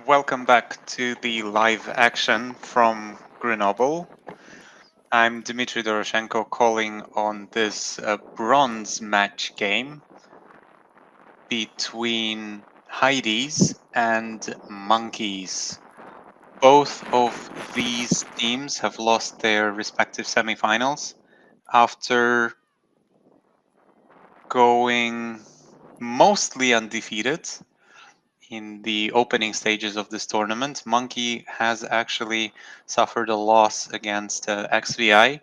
welcome back to the live action from Grenoble. I'm Dmitry Doroshenko calling on this bronze match game between Heidees and Monkeys. Both of these teams have lost their respective semifinals after going mostly undefeated in the opening stages of this tournament. Monkey has actually suffered a loss against XVI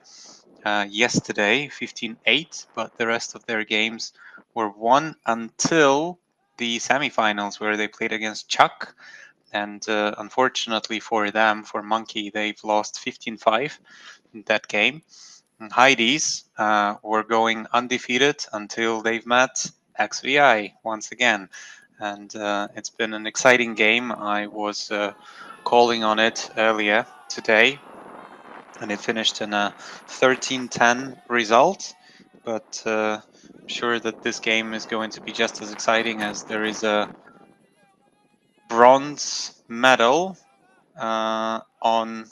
yesterday, 15-8, but the rest of their games were won until the semifinals where they played against Chuck. And unfortunately for them, for Monkey, they've lost 15-5 in that game. And Heidees were going undefeated until they've met XVI once again. And it's been an exciting game. I was calling on it earlier today, and it finished in a 13-10 result. But I'm sure that this game is going to be just as exciting, as there is a bronze medal on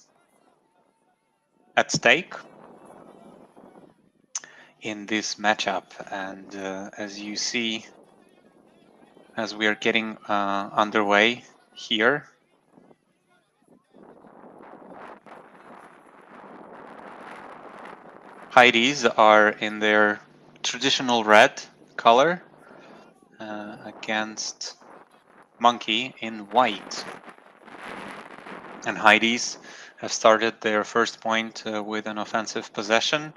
at stake in this matchup. And as you see, as we are getting underway here, Heidees are in their traditional red color against Monkey in white. And Heidees have started their first point with an offensive possession.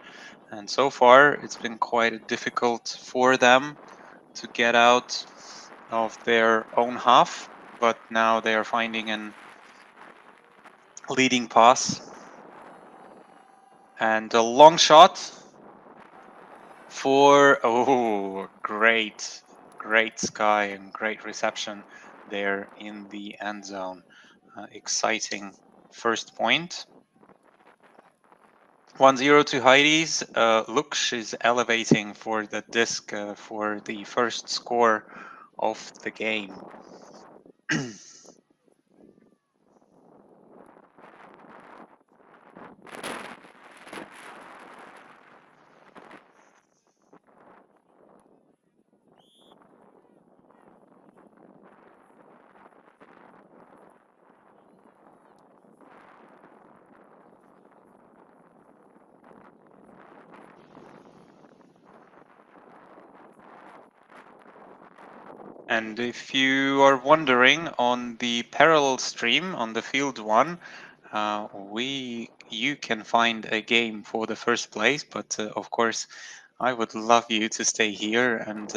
And so far, it's been quite difficult for them to get out of their own half. But now they are finding an leading pass. And a long shot for, oh, great sky and great reception there in the end zone. Exciting first point. 1-0 to Heidees. Luksh is elevating for the disc for the first score of the game. And if you are wondering, on the parallel stream on the field one, you can find a game for the first place, but of course I would love you to stay here and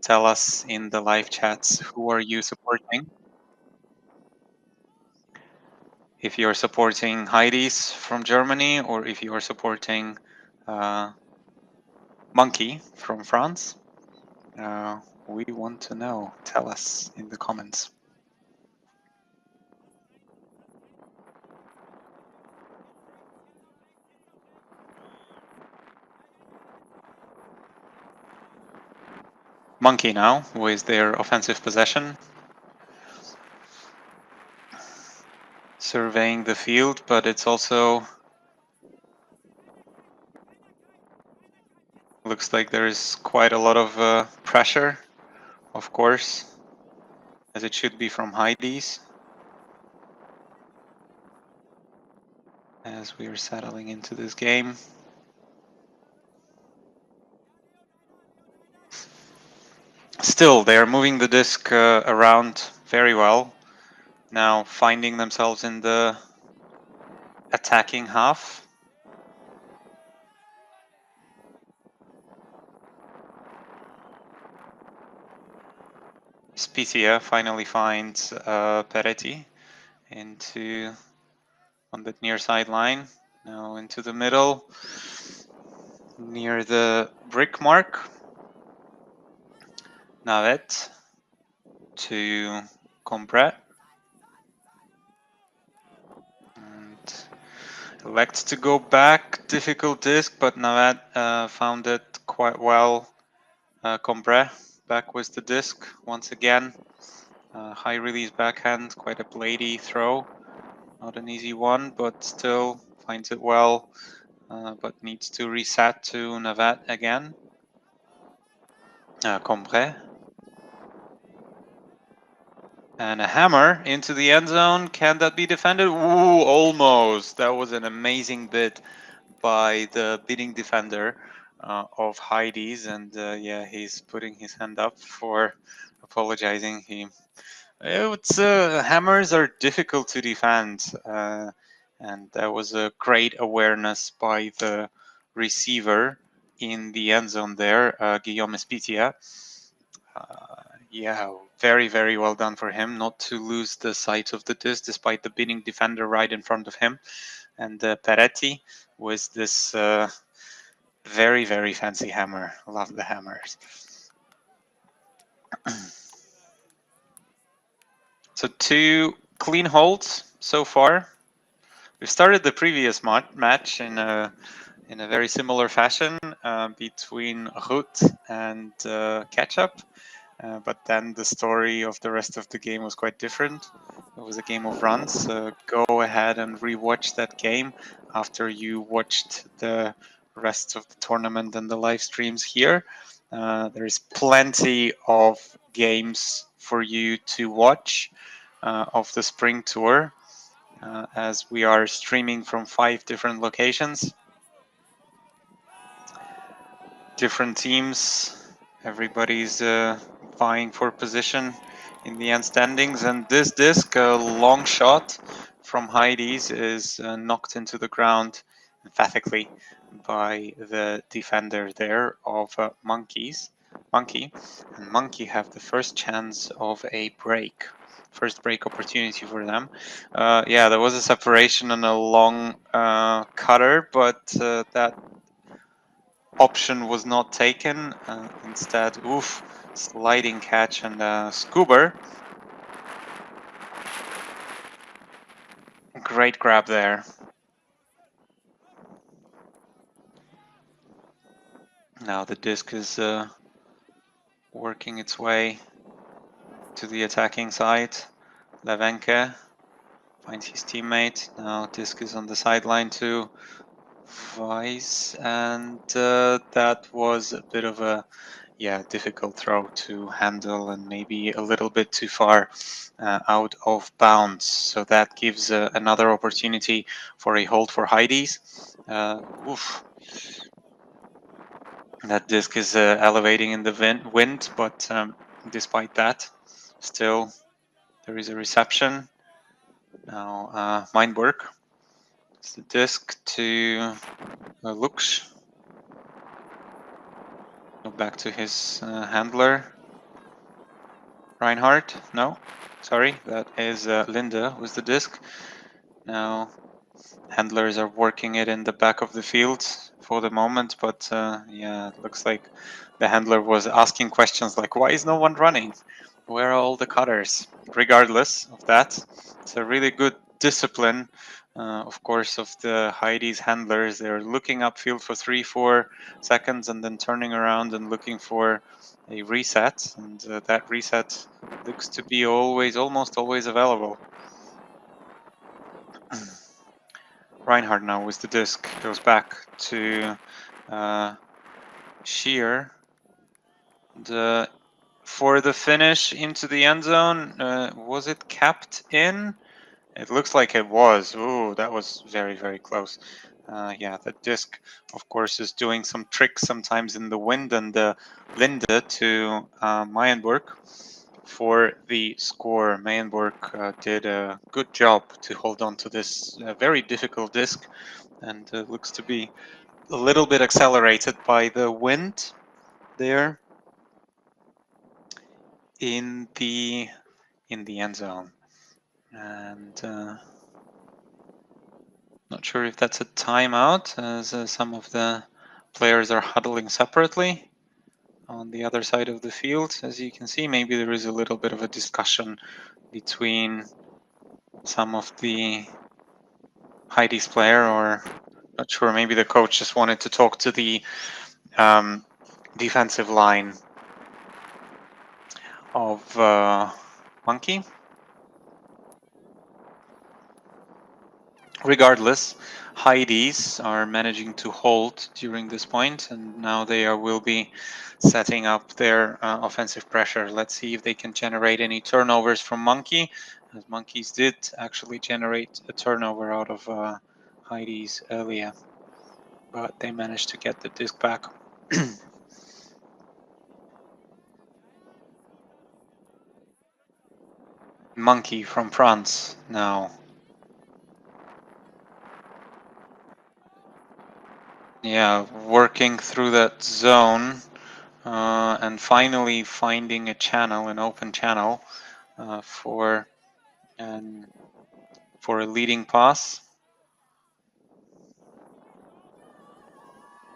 tell us in the live chats who are you supporting. If you're supporting Heidees from Germany, or if you are supporting Monkey from France. We want to know. Tell us in the comments. Monkey now with their offensive possession. Surveying the field, but it's also looks like there's quite a lot of pressure, of course, as it should be from Heidees. As we are settling into this game. Still, they are moving the disc around very well. Now finding themselves in the attacking half. Spitia finally finds Peretti on the near sideline. Now into the middle, near the brick mark. Navet to Compret. And elects to go back. Difficult disc, but Navet found it quite well. Compret back with the disc once again. High release backhand, quite a bladey throw. Not an easy one, but still finds it well, but needs to reset to Navat again. Combray. And a hammer into the end zone. Can that be defended? Ooh, almost. That was an amazing bid by the bidding defender of Heidees. And yeah, he's putting his hand up for apologizing. Hammers are difficult to defend. And that was a great awareness by the receiver in the end zone there, Guillaume Espitia. Yeah, very, very well done for him not to lose the sight of the disc despite the bidding defender right in front of him. And Peretti with this very, very fancy hammer. Love the hammers. So 2 clean holds so far. We started the previous match in a very similar fashion between Ruth and Ketchup. But then the story of the rest of the game was quite different. It was a game of runs. Go ahead and rewatch that game after you watched the rest of the tournament and the live streams here. There's plenty of games for you to watch of the spring tour as we are streaming from 5 different locations. Different teams, everybody's vying for position in the end standings, and this disc, a long shot from Heidees, is knocked into the ground emphatically by the defender there of Monkey, and Monkey have the first chance of a break. First break opportunity for them. Yeah, there was a separation and a long cutter, but that option was not taken. Instead, oof, sliding catch and scuba. Great grab there. Now the disc is working its way to the attacking side. Levenke finds his teammate. Now disc is on the sideline to Weiss, and that was a bit of a difficult throw to handle and maybe a little bit too far out of bounds. So that gives another opportunity for a hold for Heidees. Oof. That disc is elevating in the wind, but despite that, still there is a reception. Now Mindwork. It's the disc to Lux. Go back to his handler. Reinhardt? No, sorry, that is Linda with the disc. Now handlers are working it in the back of the field for the moment, but yeah, it looks like the handler was asking questions like, why is no one running? Where are all the cutters? Regardless of that, it's a really good discipline, of course, of the Heidees handlers. They're looking upfield for 3-4 seconds and then turning around and looking for a reset, and that reset looks to be almost always available. Reinhardt now with the disc goes back to Shear. For the finish into the end zone, was it capped in? It looks like it was. Ooh, that was very, very close. Yeah, the disc, of course, is doing some tricks sometimes in the wind, and Linda to Mayenburg for the score. Mayenburg did a good job to hold on to this very difficult disc, and looks to be a little bit accelerated by the wind there in the end zone. And not sure if that's a timeout, as some of the players are huddling separately on the other side of the field. As you can see, maybe there is a little bit of a discussion between some of the Heidees player, or not sure, maybe the coach just wanted to talk to the defensive line of monkey. Regardless, Heidees are managing to hold during this point, and now they will be setting up their offensive pressure. Let's see if they can generate any turnovers from Monkey, as Monkeys did actually generate a turnover out of Heidees earlier, but they managed to get the disc back. Monkey from France now. Yeah, working through that zone and finally finding a channel, an open channel for a leading pass.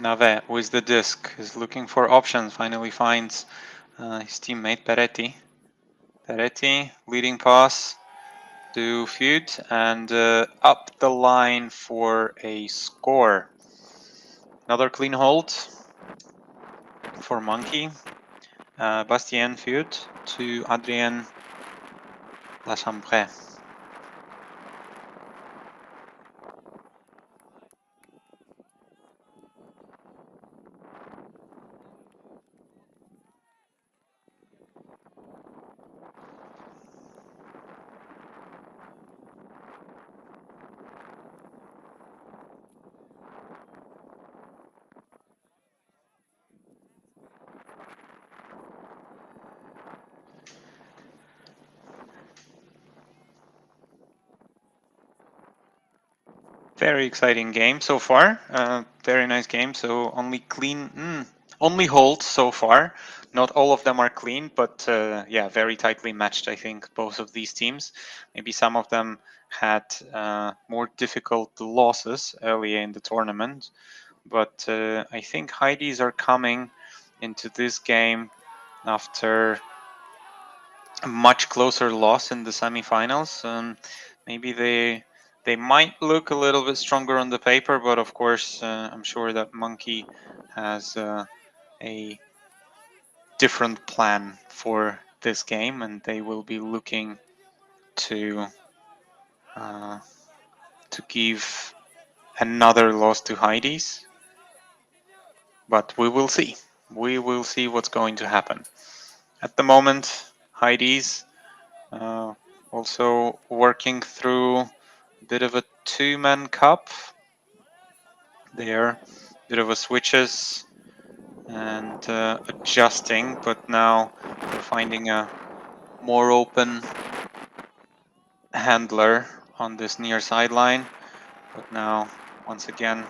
Nave with the disc is looking for options. Finally finds his teammate Peretti. Peretti leading pass to Feud and up the line for a score. Another clean hold for Monkey. Bastien Feud to Adrien Lachambre. Very exciting game so far. Very nice game. So only hold so far. Not all of them are clean, but yeah, very tightly matched. I think both of these teams. Maybe some of them had more difficult losses earlier in the tournament, but I think Heidees are coming into this game after a much closer loss in the semifinals. Maybe they might look a little bit stronger on the paper, but of course, I'm sure that Monkey has a different plan for this game, and they will be looking to uh, give another loss to Heidees. But we will see. We will see what's going to happen. At the moment, Heidees also working through a bit of a two-man cup. There, bit of a switches and adjusting, but now they're finding a more open handler on this near sideline. But now, once again,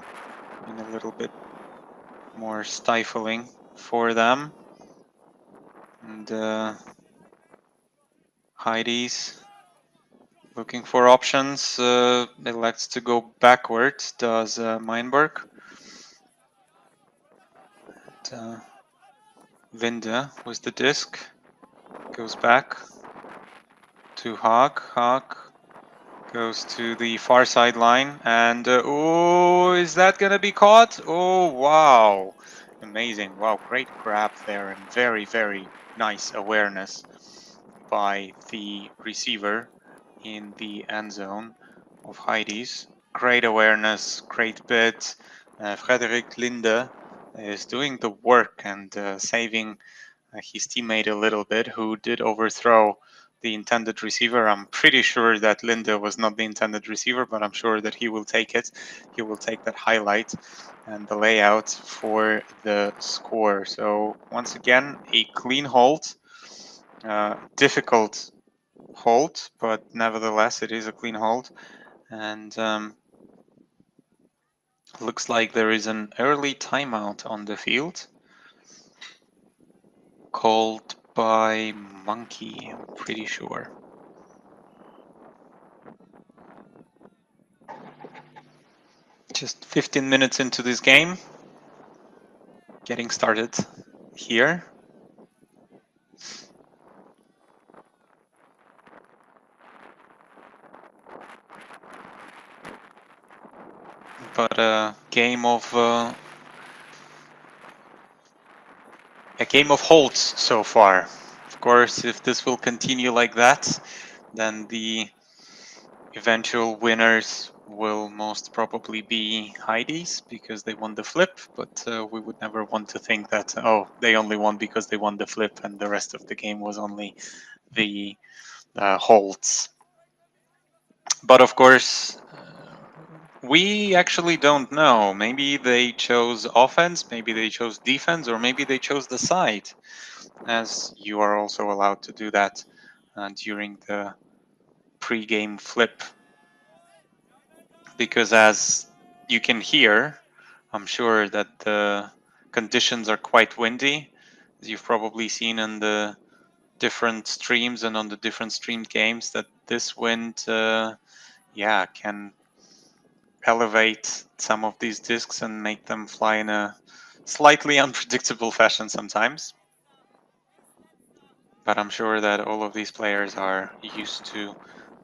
in a little bit more stifling for them. And Heidees looking for options, elects to go backwards, does Meinberg. Linde with the disc, goes back to Haag. Haag goes to the far sideline, and oh, is that gonna be caught? Oh, wow. Amazing. Wow, great grab there, and very, very nice awareness by the receiver in the end zone of Heidees. Great awareness, great bit. Frederik Linde is doing the work and saving his teammate a little bit, who did overthrow the intended receiver. I'm pretty sure that Linde was not the intended receiver, but I'm sure that he will take it. He will take that highlight and the layout for the score. So once again, a clean hold. Difficult hold, but nevertheless, it is a clean hold. And looks like there is an early timeout on the field called by Monkey, I'm pretty sure. Just 15 minutes into this game, getting started here. But a game of holds so far. Of course, if this will continue like that, then the eventual winners will most probably be Heidees because they won the flip, but we would never want to think that, oh, they only won because they won the flip and the rest of the game was only the holds. But of course, we actually don't know. Maybe they chose offense, maybe they chose defense, or maybe they chose the side, as you are also allowed to do that during the pre-game flip. Because as you can hear, I'm sure that the conditions are quite windy, as you've probably seen in the different streams and on the different streamed games, that this wind, yeah, can elevate some of these discs and make them fly in a slightly unpredictable fashion sometimes. But I'm sure that all of these players are used to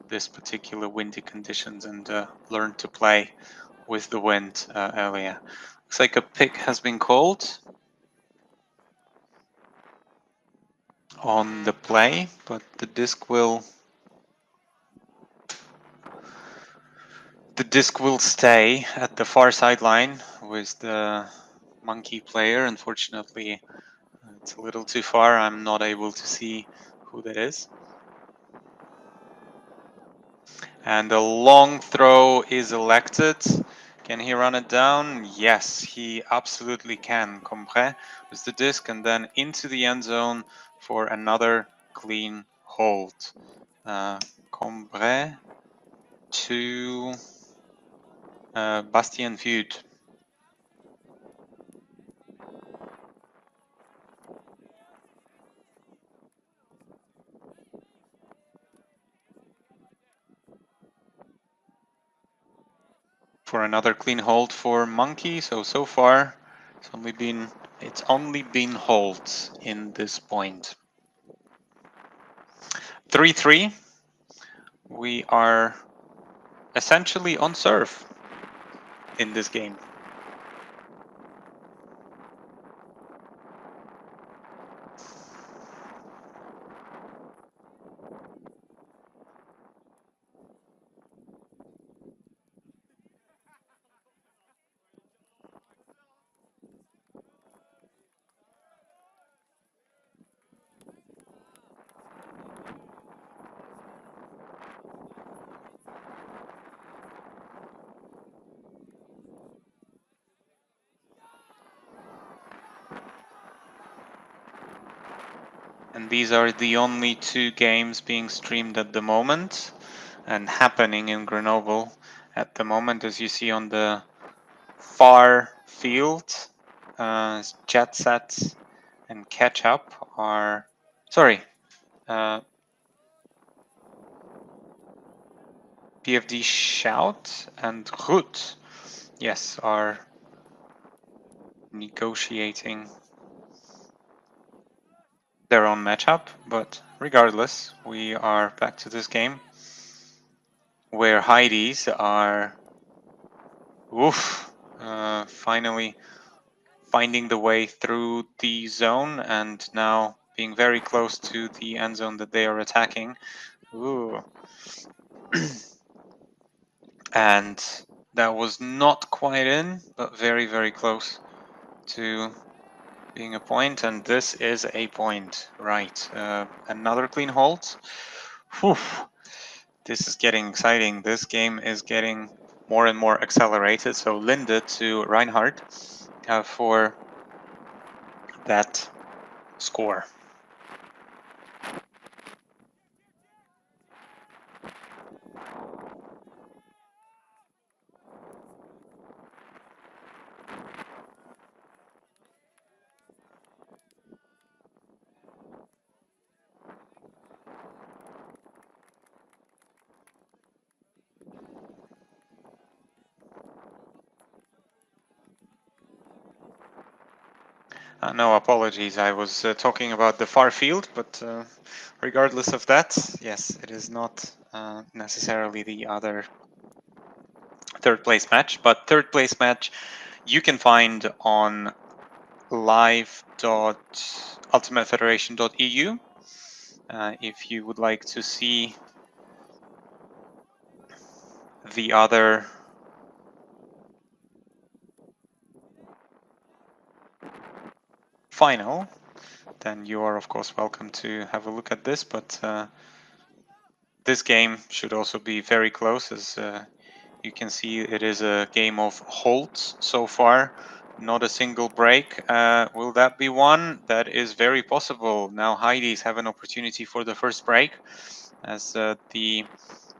this particular windy conditions and learn to play with the wind earlier. Looks like a pick has been called on the play, but the disc will stay at the far sideline with the monkey player. Unfortunately, it's a little too far. I'm not able to see who that is. And a long throw is elected. Can he run it down? Yes, he absolutely can. Combre with the disc and then into the end zone for another clean hold. Combre to Bastien Feud. For another clean hold for Monkey. So far it's only been holds in this point. 3-3. We are essentially on serve in this game. And these are the only two games being streamed at the moment and happening in Grenoble at the moment, as you see on the far field. Jet Set and Catch Up are, sorry, PFD Shout and Root, yes, are negotiating their own matchup, but regardless, we are back to this game where Heidees are finally finding the way through the zone and now being very close to the end zone that they are attacking. Ooh. And that was not quite in, but very, very close to being a point, and this is a point, right? Another clean hold. Whew. This is getting exciting. This game is getting more and more accelerated. So Linde to Reinhardt for that score. No apologies, I was talking about the far field, but regardless of that, yes, it is not necessarily the other third place match, but third place match you can find on live.ultimatefederation.eu If you would like to see the other final, then you are of course welcome to have a look at this, but this game should also be very close. As you can see, it is a game of holds so far, not a single break. Will that be one? That is very possible. Now Heidees have an opportunity for the first break, as the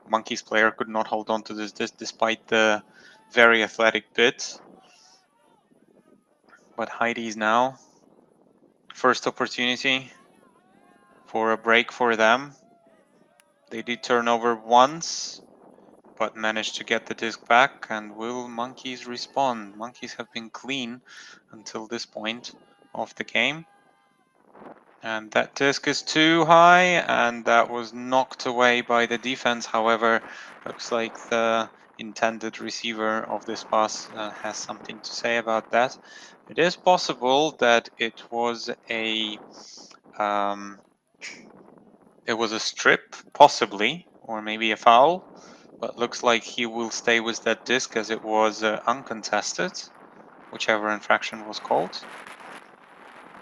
Monkeys player could not hold on to this despite the very athletic bit. But Heidees now, first opportunity for a break for them. They did turn over once, but managed to get the disc back. And will Monkeys respond? Monkeys have been clean until this point of the game. And that disc is too high, and that was knocked away by the defense. However, looks like the intended receiver of this pass has something to say about that. It is possible that it was a strip, possibly, or maybe a foul, but looks like he will stay with that disc as it was uncontested, whichever infraction was called.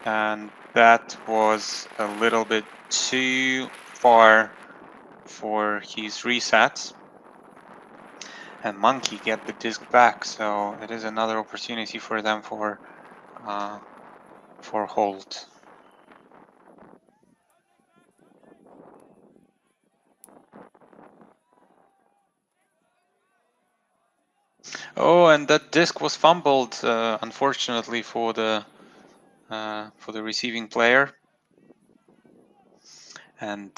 And that was a little bit too far for his reset. And Monkey get the disc back, so it is another opportunity for them for hold. Oh, and that disc was fumbled, unfortunately for the receiving player, and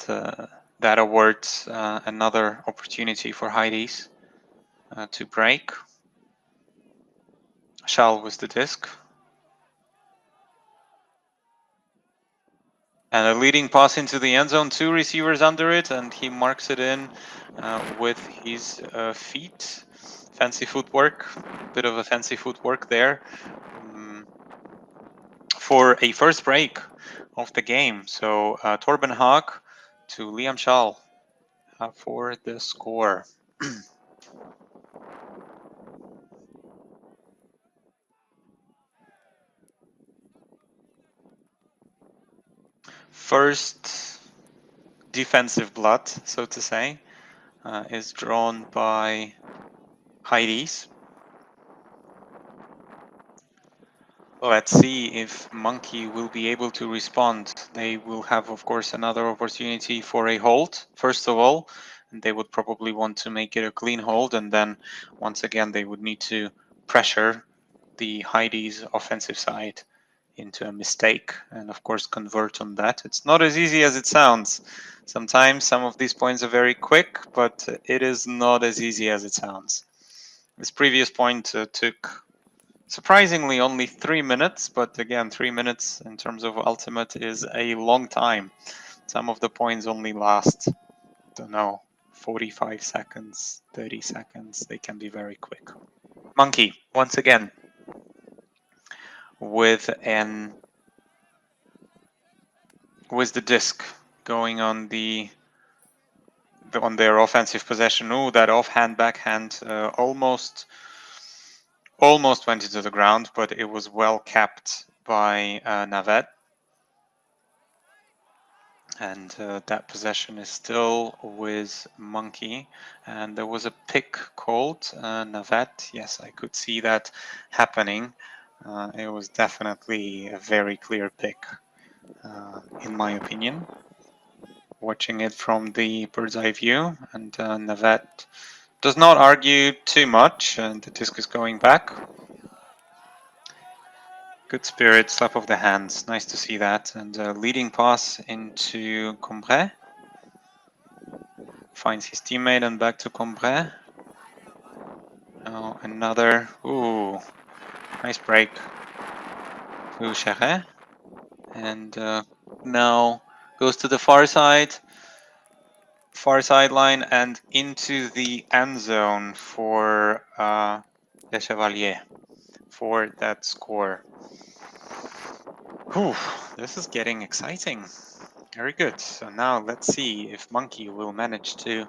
that awards another opportunity for Heidees to break. Shall with the disc. And a leading pass into the end zone, two receivers under it, and he marks it in with his feet. Fancy footwork, bit of a fancy footwork there for a first break of the game. So Torben Haag to Liam Schall for the score. First defensive blood, so to say, is drawn by Heidees. Let's see if Monkey will be able to respond. They will have, of course, another opportunity for a hold, first of all. And they would probably want to make it a clean hold. And then, once again, they would need to pressure the Heidees offensive side into a mistake and, of course, convert on that. It's not as easy as it sounds. Sometimes some of these points are very quick, but it is not as easy as it sounds. This previous point took surprisingly only 3 minutes, but again, 3 minutes in terms of ultimate is a long time. Some of the points only last, don't know, 45 seconds, 30 seconds. They can be very quick. Monkey, once again, with the disc going on on their offensive possession. Oh, that offhand backhand almost went into the ground, but it was well kept by Navet. And that possession is still with Monkey. And there was a pick called Navet. Yes, I could see that happening. It was definitely a very clear pick, in my opinion. Watching it from the bird's eye view, and Navet does not argue too much, and the disc is going back. Good spirit, slap of the hands. Nice to see that. And leading pass into Combray. Finds his teammate and back to Combray. Now another. Ooh, nice break to Cheret. And now goes to the far sideline and into the end zone for Le Chevalier for that score. Whew, this is getting exciting. Very good. So now let's see if Monkey will manage to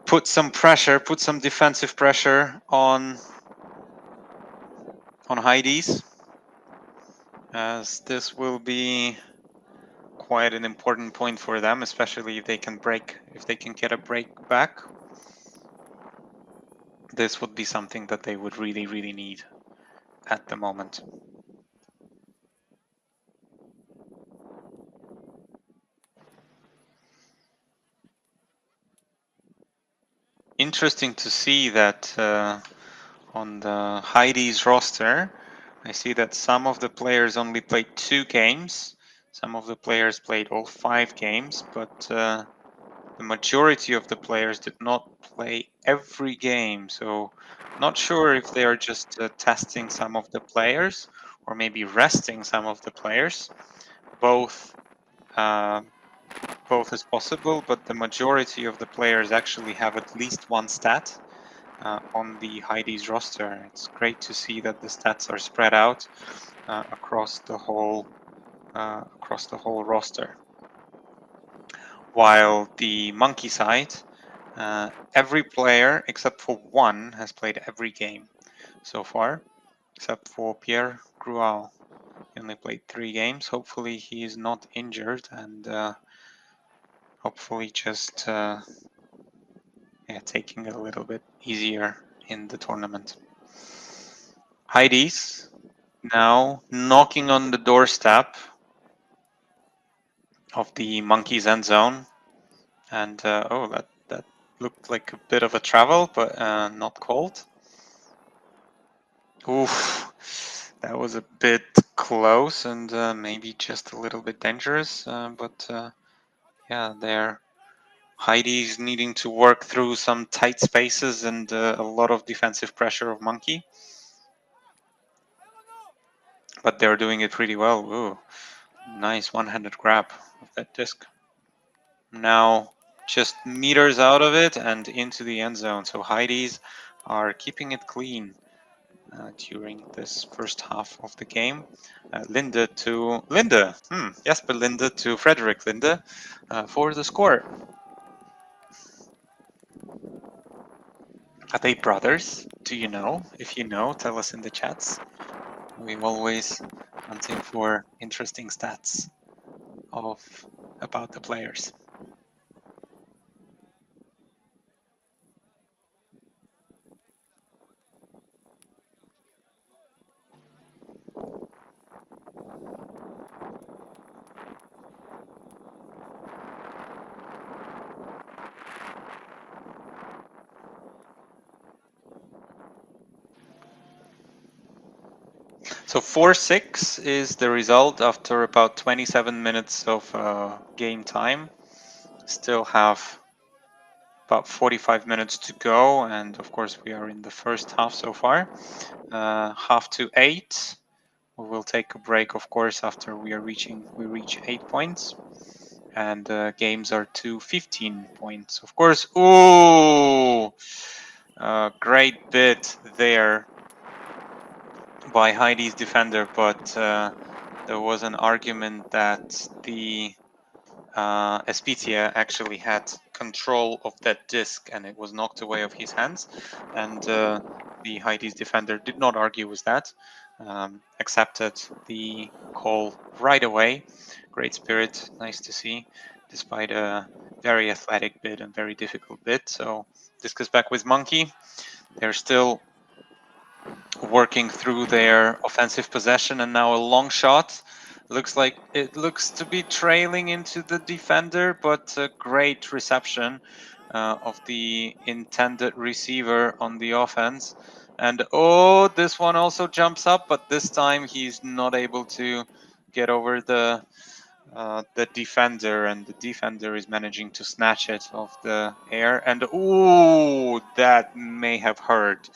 put some pressure, put some defensive pressure on Heidees, as this will be quite an important point for them, especially if they can get a break back. This would be something that they would really, really need at the moment. Interesting to see that on the Heidees roster, I see that some of the players only played 2 games. Some of the players played all 5 games, but the majority of the players did not play every game. So not sure if they are just testing some of the players or maybe resting some of the players. Both uh, both is possible, but the majority of the players actually have at least one stat on the Heidees roster. It's great to see that the stats are spread out across the whole roster. While the Monkey side, every player except for one has played every game so far, except for Pierre Grual. He only played 3 games. Hopefully he is not injured, and hopefully just taking it a little bit easier in the tournament. Heidees now knocking on the doorstep of the Monkey's end zone, and oh, that looked like a bit of a travel, but not called. Oof, that was a bit close and maybe just a little bit dangerous, but yeah, there. Heidi's needing to work through some tight spaces and a lot of defensive pressure of Monkey. But they're doing it pretty well. Ooh, nice one-handed grab of that disc. Now just meters out of it and into the end zone. So Heidi's are keeping it clean during this first half of the game. Linde to Linde. Jesper Linde to Frederick Linde for the score. Are they brothers? Do you know? If you know, tell us in the chats. We're always hunting for interesting stats about the players. So 4-6 is the result after about 27 minutes of game time. Still have about 45 minutes to go, and of course we are in the first half so far. Half to 8. We will take a break, of course, after we reach 8 points, and games are to 15 points, of course. Ooh, great bit there by Heidi's defender, but there was an argument that the Espitia actually had control of that disc and it was knocked away of his hands, and the Heidi's defender did not argue with that, accepted the call right away. Great spirit, nice to see, despite a very athletic bid and very difficult bid. So disc is back with Monkey. They're still working through their offensive possession, and now a long shot. Looks to be trailing into the defender, but a great reception of the intended receiver on the offense. And oh, this one also jumps up, but this time he's not able to get over the defender, and the defender is managing to snatch it off the air. And oh, that may have hurt.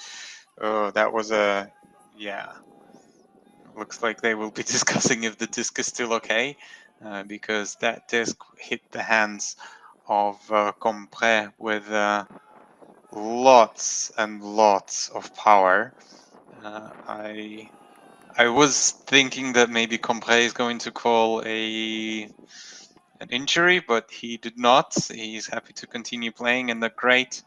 Oh, that was yeah. Looks like they will be discussing if the disc is still okay, because that disc hit the hands of Compré with lots and lots of power. I was thinking that maybe Compré is going to call a an injury, but he did not. He's happy to continue playing, and a great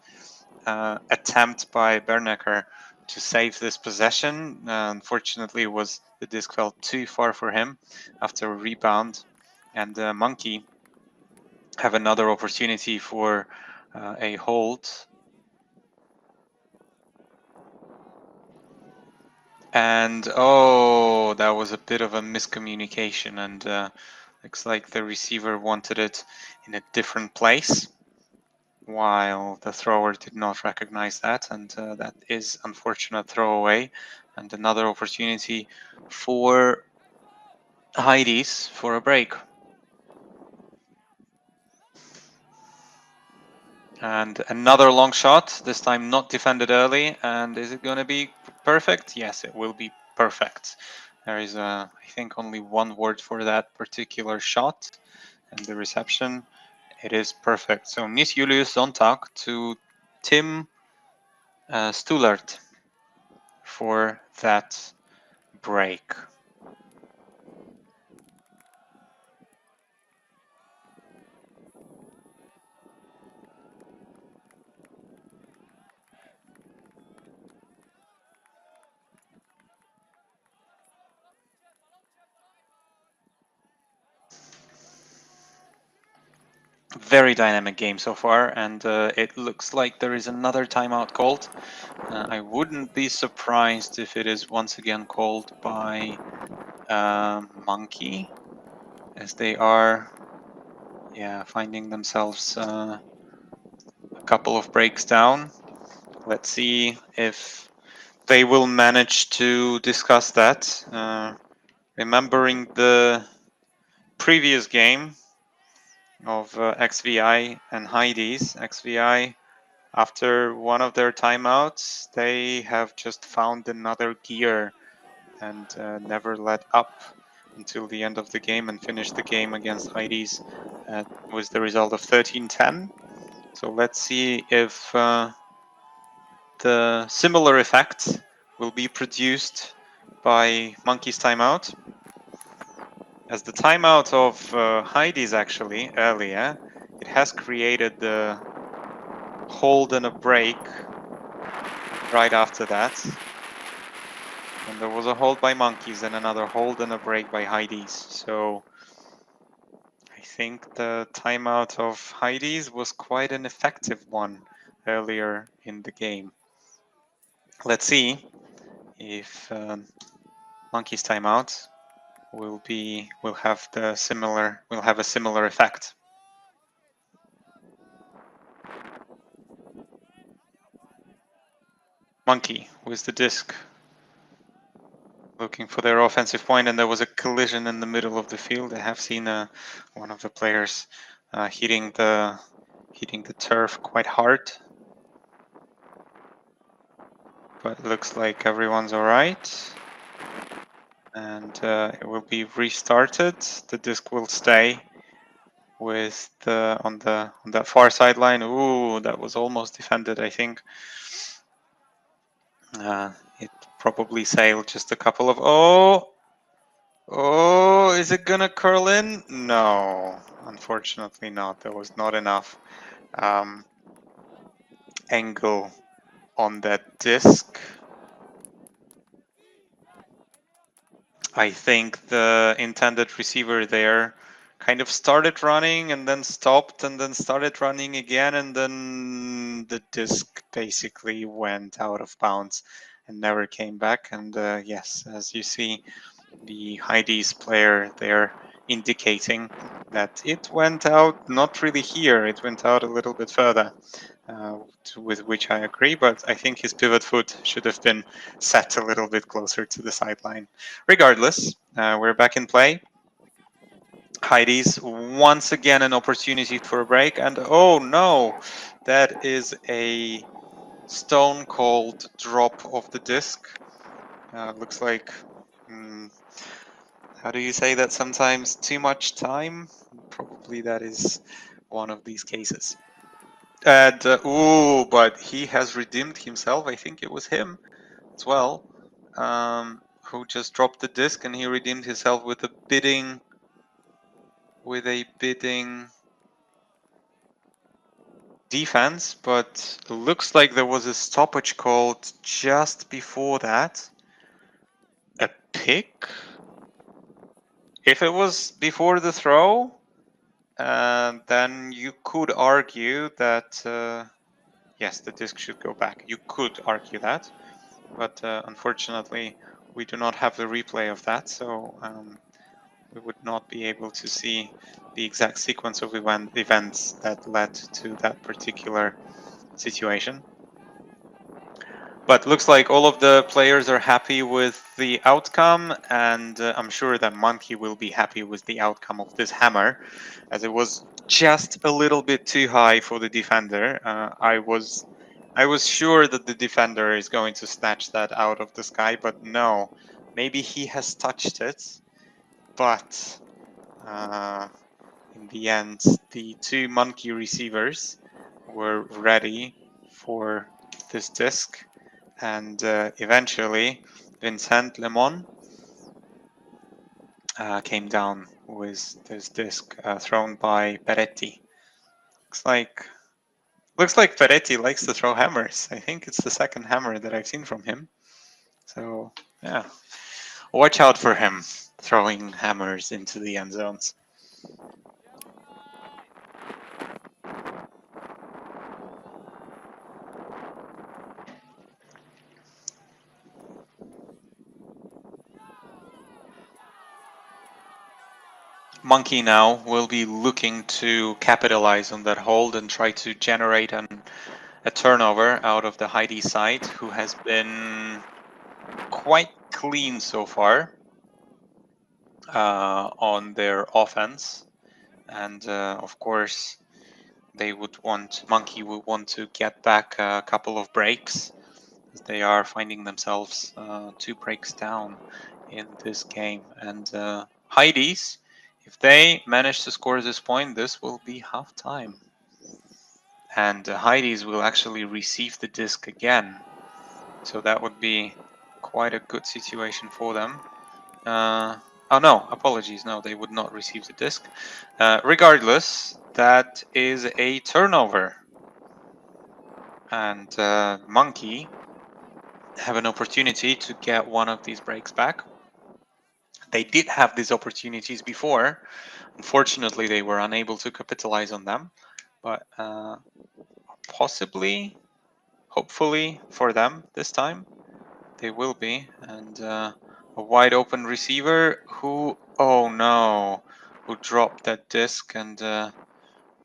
attempt by Bernecker to save this possession. Unfortunately, the disc fell too far for him after a rebound, and Monkey have another opportunity for a hold. And oh, that was a bit of a miscommunication, and looks like the receiver wanted it in a different place, while the thrower did not recognize that, and that is unfortunate throwaway, and another opportunity for Heidees for a break. And another long shot, this time not defended early. And is it going to be perfect? Yes, it will be perfect. There is, I think, only one word for that particular shot. And the reception, it is perfect. So Nis Julius Sonntag to Tim Stulert for that break. Very dynamic game so far, and it looks like there is another timeout called. I wouldn't be surprised if it is once again called by Monkey, as they are, finding themselves a couple of breaks down. Let's see if they will manage to discuss that. Remembering the previous game of XVI and Heidees, XVI, after one of their timeouts, they have just found another gear and never let up until the end of the game and finished the game against Heidees with the result of 13-10. So let's see if the similar effect will be produced by Monkey's timeout. As the timeout of Heidees actually earlier, it has created the hold and a break right after that. And there was a hold by Monkeys and another hold and a break by Heidees. So I think the timeout of Heidees was quite an effective one earlier in the game. Let's see if Monkey's timeout will have a similar effect. Monkey with the disc, looking for their offensive point, and there was a collision in the middle of the field. I have seen one of the players hitting the turf quite hard, but it looks like everyone's all right, and it will be restarted. The disc will stay with on that far sideline. Ooh, that was almost defended, I think. It probably sailed just a couple of is it gonna curl in? No, unfortunately not. There was not enough angle on that disc. I think the intended receiver there kind of started running and then stopped and then started running again, and then the disc basically went out of bounds and never came back. And yes, as you see, the Heidees player there indicating that it went out not really here, it went out a little bit further, with which I agree, but I think his pivot foot should have been set a little bit closer to the sideline. Regardless, we're back in play. Heidees once again an opportunity for a break, and oh no, that is a stone cold drop of the disc. Looks like how do you say that sometimes? Too much time? Probably that is one of these cases. And, but he has redeemed himself. I think it was him as well, who just dropped the disc, and he redeemed himself with a bidding with a bidding defense, but looks like there was a stoppage called just before that. A pick? If it was before the throw, then you could argue that yes, the disc should go back. You could argue that, but unfortunately, we do not have the replay of that, so we would not be able to see the exact sequence of events that led to that particular situation. But looks like all of the players are happy with the outcome, and I'm sure that Monkey will be happy with the outcome of this hammer, as it was just a little bit too high for the defender. I was sure that the defender is going to snatch that out of the sky, but no, maybe he has touched it, but in the end, the two Monkey receivers were ready for this disc, and eventually Vincent Lemon came down with this disc thrown by Peretti. Looks like Peretti likes to throw hammers. I think it's the second hammer that I've seen from him. So yeah, watch out for him throwing hammers into the end zones. Monkey now will be looking to capitalize on that hold and try to generate a turnover out of the Heidees side, who has been quite clean so far on their offense. And of course, Monkey would want to get back a couple of breaks, as they are finding themselves 2 breaks down in this game. And Heidees, if they manage to score this point, this will be halftime. And Heidees will actually receive the disc again. So that would be quite a good situation for them. Oh no, apologies. No, they would not receive the disc. Regardless, that is a turnover. And Monkey have an opportunity to get one of these breaks back. They did have these opportunities before. Unfortunately, they were unable to capitalize on them. But possibly, hopefully for them this time, they will be. And a wide open receiver who, oh no, who dropped that disc. And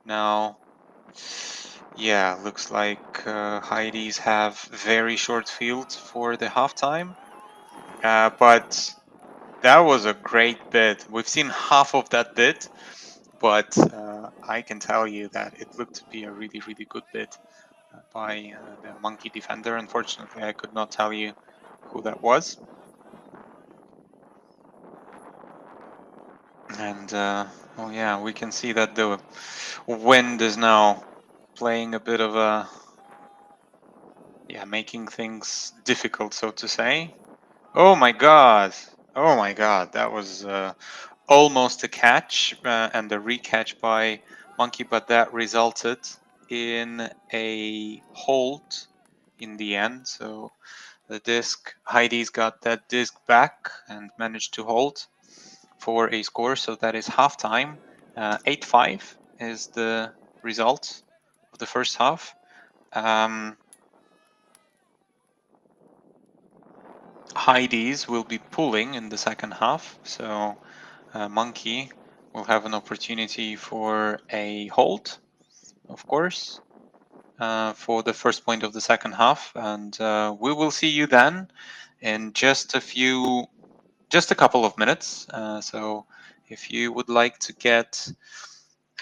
now, yeah, looks like Heidees have very short field for the halftime. But that was a great bid. We've seen half of that bid, but I can tell you that it looked to be a really, really good bid by the Monkey defender. Unfortunately, I could not tell you who that was. And oh yeah, we can see that the wind is now playing a bit of a, yeah, making things difficult, so to say. Oh my god! Oh my god, that was almost a catch and a recatch by Monkey, but that resulted in a hold in the end. So the disc, Heidees got that disc back and managed to hold for a score. So that is halftime. 8-5 is the result of the first half. Heidees will be pulling in the second half. So Monkey will have an opportunity for a hold, of course, for the first point of the second half. And we will see you then in just a couple of minutes. So if you would like to get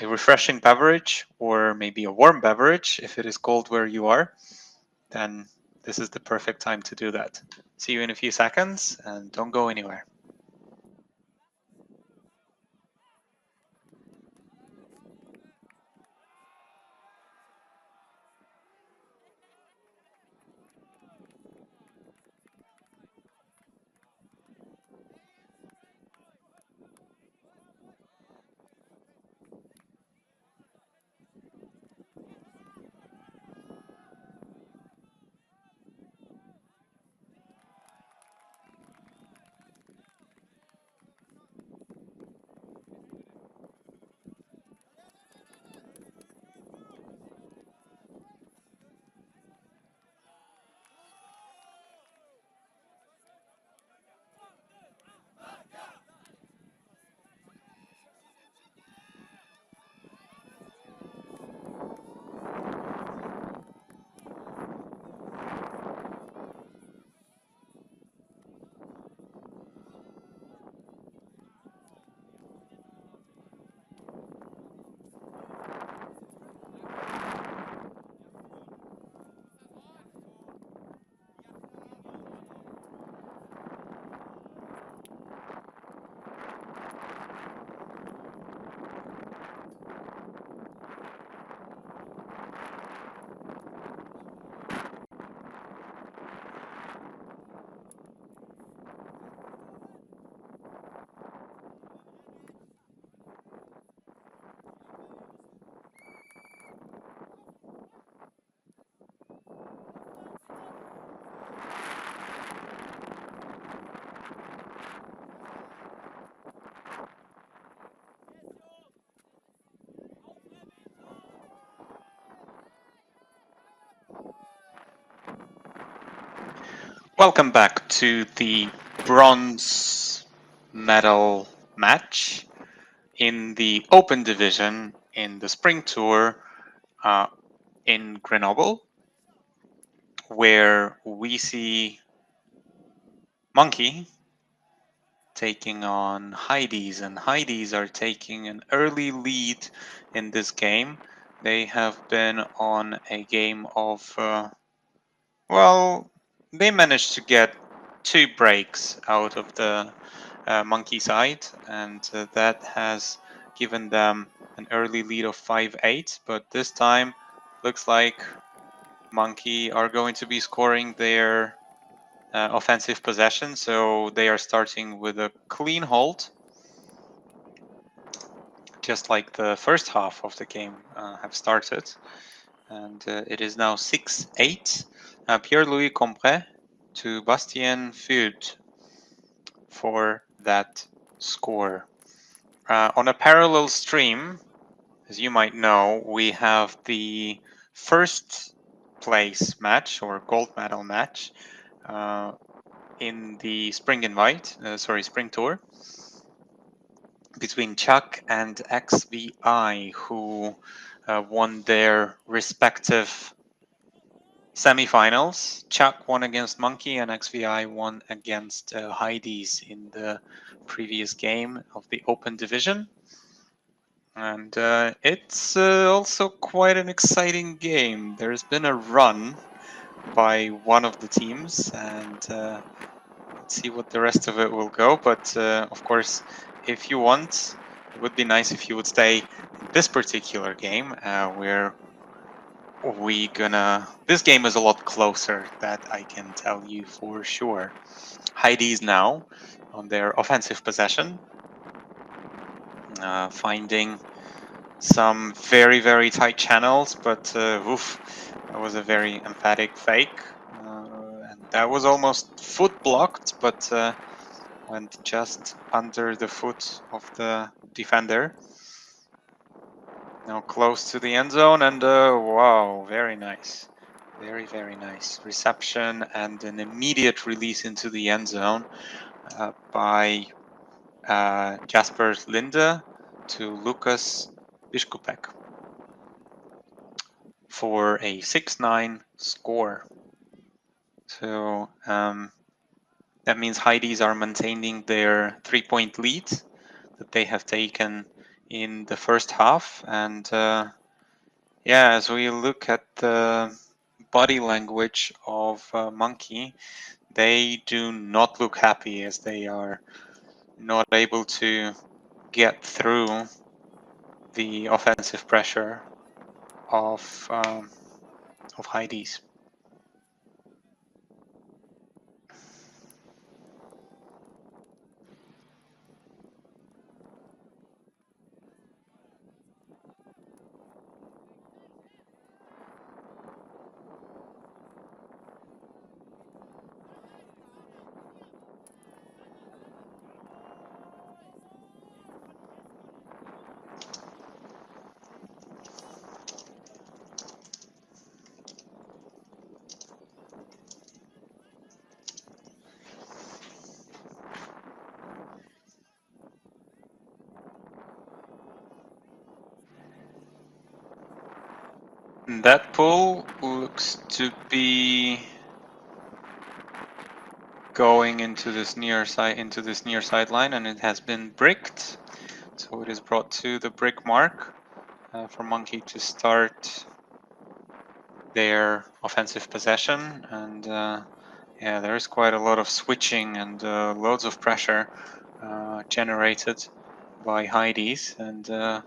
a refreshing beverage or maybe a warm beverage, if it is cold where you are, then this is the perfect time to do that. See you in a few seconds and don't go anywhere. Welcome back to the bronze medal match in the Open Division in the Spring Tour uh, in Grenoble, where we see Monkey taking on Heidees, and Heidees are taking an early lead in this game. They have been on a game of, well, they managed to get 2 breaks out of the Monkey side, and that has given them an early lead of 5-8. But this time, looks like Monkey are going to be scoring their offensive possession, so they are starting with a clean hold, just like the first half of the game have started. And it is now 6-8. Pierre-Louis Compret to Bastien Fud for that score. On a parallel stream, as you might know, we have the first place match or gold medal match uh, in the Spring Tour between Chuck and XVI, who won their respective semifinals. Chuck won against Monkey and XVI won against Heidees in the previous game of the Open Division. And it's also quite an exciting game. There's been a run by one of the teams, and let's see what the rest of it will go. But of course, if you want, it would be nice if you would stay in this particular game where this game is a lot closer, that I can tell you for sure. Heidees now on their offensive possession, finding some very, very tight channels, but oof, that was a very emphatic fake. And that was almost foot blocked, but went just under the foot of the defender. Now close to the end zone, and wow, very nice. Very, very nice reception and an immediate release into the end zone by Jasper Linde to Lucas Biskupek for a 6-9 score. So that means Heidees are maintaining their 3-point lead that they have taken in the first half. And yeah, as we look at the body language of Monkey, they do not look happy as they are not able to get through the offensive pressure of Heidees. That pull looks to be going into this near sideline, and it has been bricked. So it is brought to the brick mark for Monkey to start their offensive possession. And yeah, there is quite a lot of switching and loads of pressure generated by Heidees. And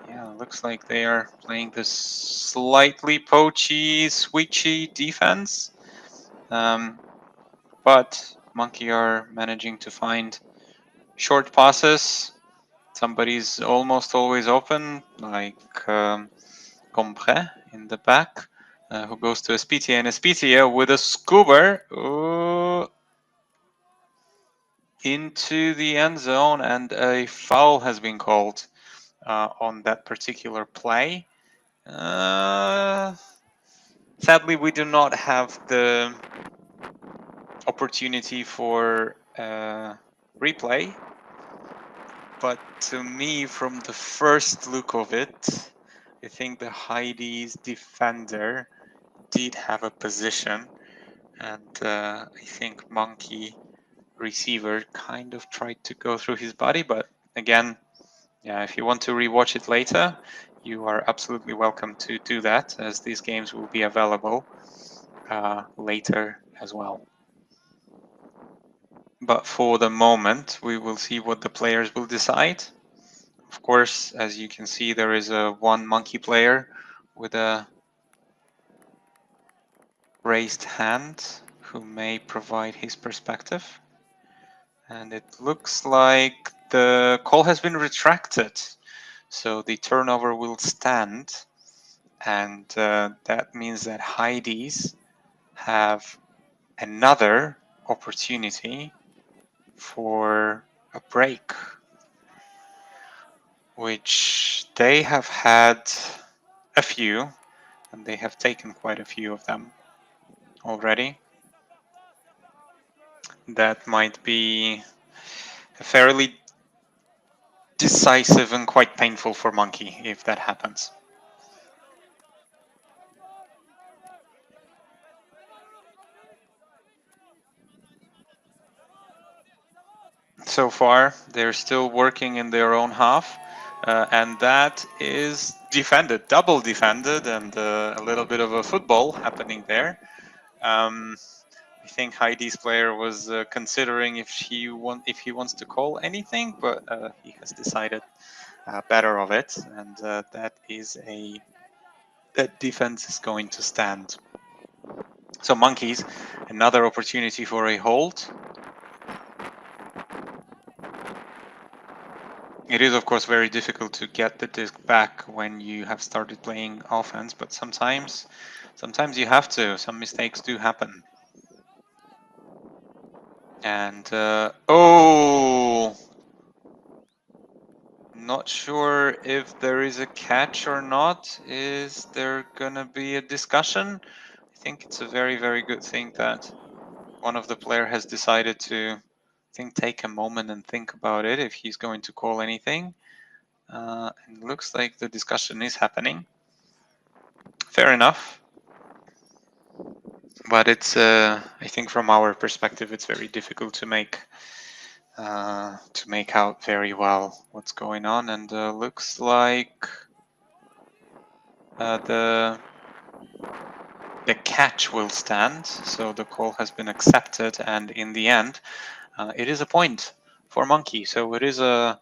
yeah, looks like they are playing this slightly poachy, switchy defense. But Monkey are managing to find short passes. Somebody's almost always open, like Compre in the back, who goes to Espitia, and Espitia with a scuba into the end zone, and a foul has been called on that particular play. Sadly, we do not have the opportunity for replay. But to me, from the first look of it, I think the Heidees defender did have a position, and I think Monkey receiver kind of tried to go through his body. But again, yeah, if you want to rewatch it later, you are absolutely welcome to do that, as these games will be available later as well. But for the moment, we will see what the players will decide. Of course, as you can see, there is a one monkey player with a raised hand who may provide his perspective. And it looks like the call has been retracted. So the turnover will stand. And that means that Heidees have another opportunity for a break, which they have had a few, and they have taken quite a few of them already. That might be fairly decisive and quite painful for Monkey if that happens. So far, they're still working in their own half, and that is defended, double defended, and a little bit of a football happening there. I think Heidi's player was considering if he wants to call anything, but he has decided better of it, and that defense is going to stand. So Monkeys, another opportunity for a hold. It is, of course, very difficult to get the disc back when you have started playing offense, but sometimes you have to. Some mistakes do happen. And oh, not sure if there is a catch or not. Is there gonna be a discussion? I think it's a very, very good thing that one of the player has decided to take a moment and think about it if he's going to call anything. It looks like the discussion is happening. Fair enough. But it's, I think from our perspective, it's very difficult to make out very well what's going on. And looks like the catch will stand. So the call has been accepted, and in the end, it is a point for Monkey. So it is a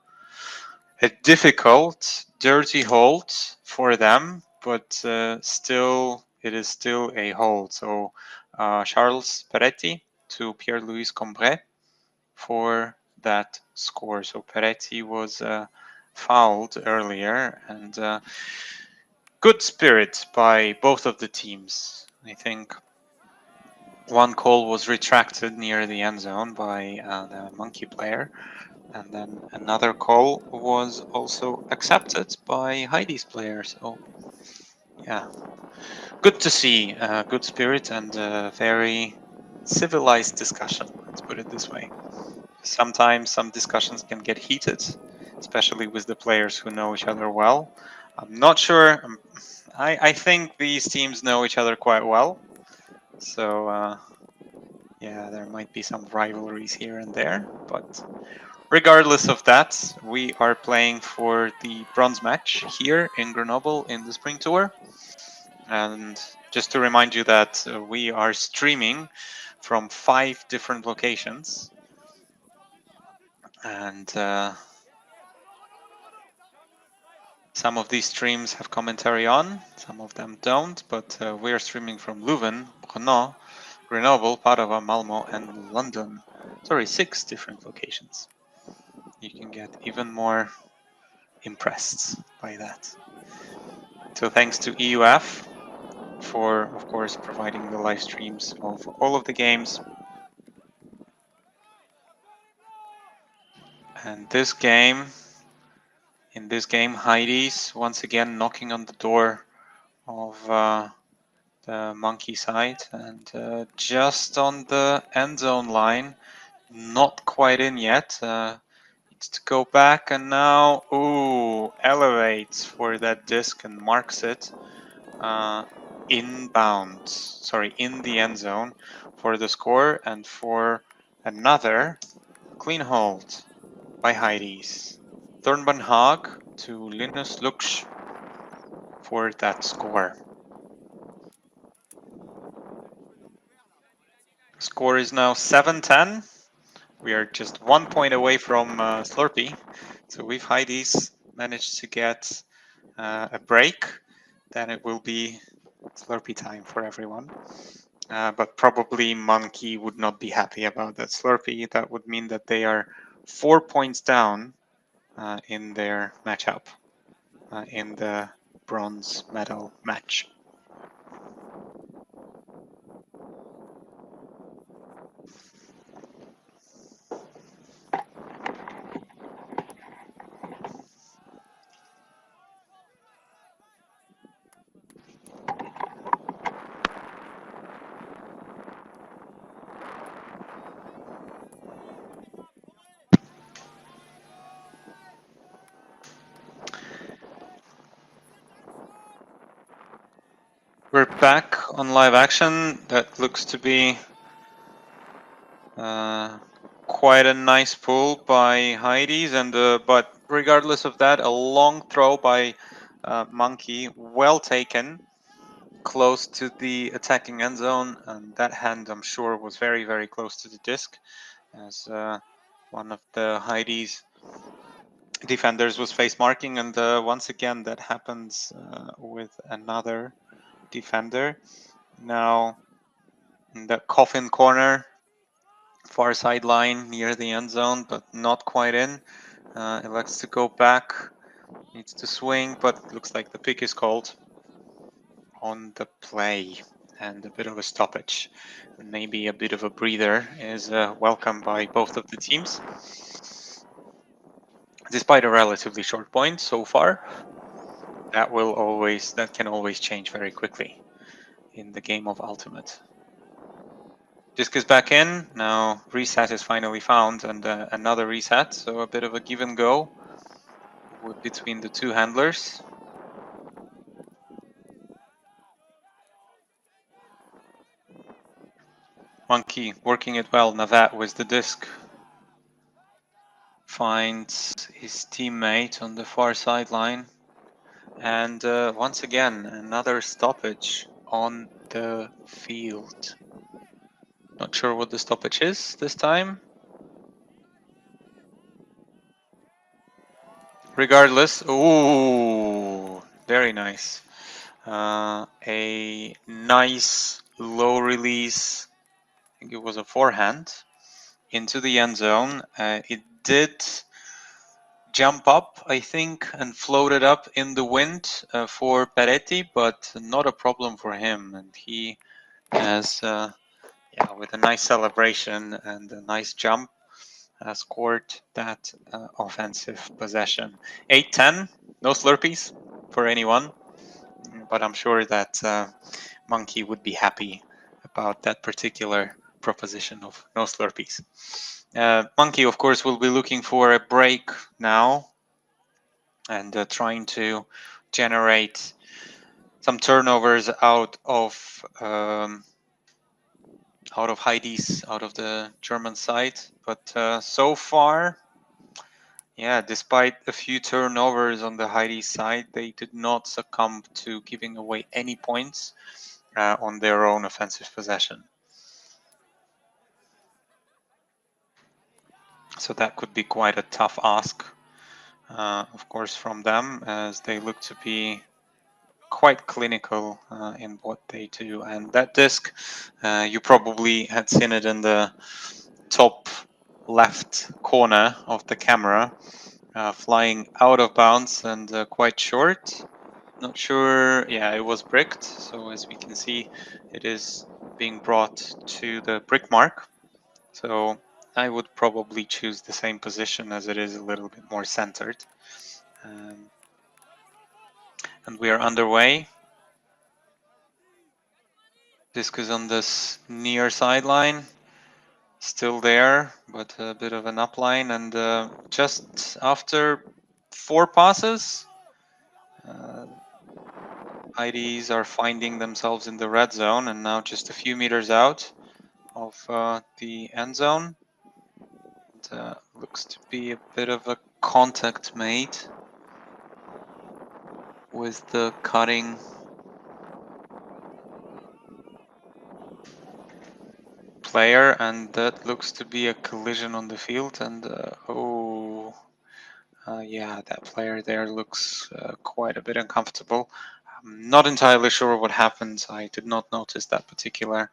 difficult, dirty hold for them, but still, it is still a hold. So Charles Peretti to Pierre-Louis Combray for that score. So Peretti was fouled earlier, and good spirit by both of the teams. I think one call was retracted near the end zone by the Monkey player, and then another call was also accepted by Heidees player. So yeah, good to see good spirit and very civilized discussion. Let's put it this way. Sometimes some discussions can get heated, especially with the players who know each other well. I'm not sure. I think these teams know each other quite well. So yeah, there might be some rivalries here and there, but regardless of that, we are playing for the bronze match here in Grenoble in the Spring Tour. And just to remind you that we are streaming from 5 different locations. And some of these streams have commentary on, some of them don't, but we are streaming from Leuven, Brno, Grenoble, Padova, Malmo, and London. Sorry, 6 different locations. You can get even more impressed by that. So thanks to EUF for, of course, providing the live streams of all of the games. And in this game, Heidees once again knocking on the door of the monkey side, and just on the end zone line, not quite in yet. Needs to go back, and now, ooh, elevates for that disc and marks it inbound. Sorry, in the end zone for the score and for another clean hold by Heidees. Thornban Haag to Linus Luksch for that score. Score is now 7-10. We are just 1 point away from Slurpee. So if Heidees managed to get a break, then it will be Slurpee time for everyone. But probably Monkey would not be happy about that Slurpee. That would mean that they are 4 points down in their matchup in the bronze medal match. We're back on live action. That looks to be quite a nice pull by Heidees, and but regardless of that, a long throw by Monkey, well taken, close to the attacking end zone, and that hand, I'm sure, was very, very close to the disc, as one of the Heidees defenders was face marking, and once again that happens with another defender. Now in the coffin corner, far sideline near the end zone, but not quite in. Elects to go back, needs to swing, but looks like the pick is called on the play, and a bit of a stoppage. Maybe a bit of a breather is welcome by both of the teams. Despite a relatively short point so far, that can always change very quickly in the game of Ultimate. Disc is back in. Now reset is finally found, and another reset. So a bit of a give and go between the two handlers. Monkey working it well. Navat with the disc. Finds his teammate on the far sideline. And once again, another stoppage on the field. Not sure what the stoppage is this time. Regardless, ooh, very nice. A nice low release, I think it was a forehand, into the end zone. It did jump up, I think, and floated up in the wind for Peretti, but not a problem for him. And he has, with a nice celebration and a nice jump, scored that offensive possession. 8-10, no Slurpees for anyone, but I'm sure that Monkey would be happy about that particular proposition of no Slurpees. Monkey, of course, will be looking for a break now and trying to generate some turnovers out of Heidees, out of the German side. But so far, yeah, despite a few turnovers on the Heidees side, they did not succumb to giving away any points on their own offensive possession. So that could be quite a tough ask, of course, from them, as they look to be quite clinical in what they do. And that disc, you probably had seen it in the top left corner of the camera, flying out of bounds and quite short. Not sure, yeah, it was bricked. So as we can see, it is being brought to the brick mark. So I would probably choose the same position, as it is a little bit more centered. And we are underway. Disc is on this near sideline. Still there, but a bit of an upline. And just after 4 passes, Heidees are finding themselves in the red zone, and now just a few meters out of the end zone. And, looks to be a bit of a contact made with the cutting player, and that looks to be a collision on the field. Yeah, that player there looks quite a bit uncomfortable. I'm not entirely sure what happened. I did not notice that particular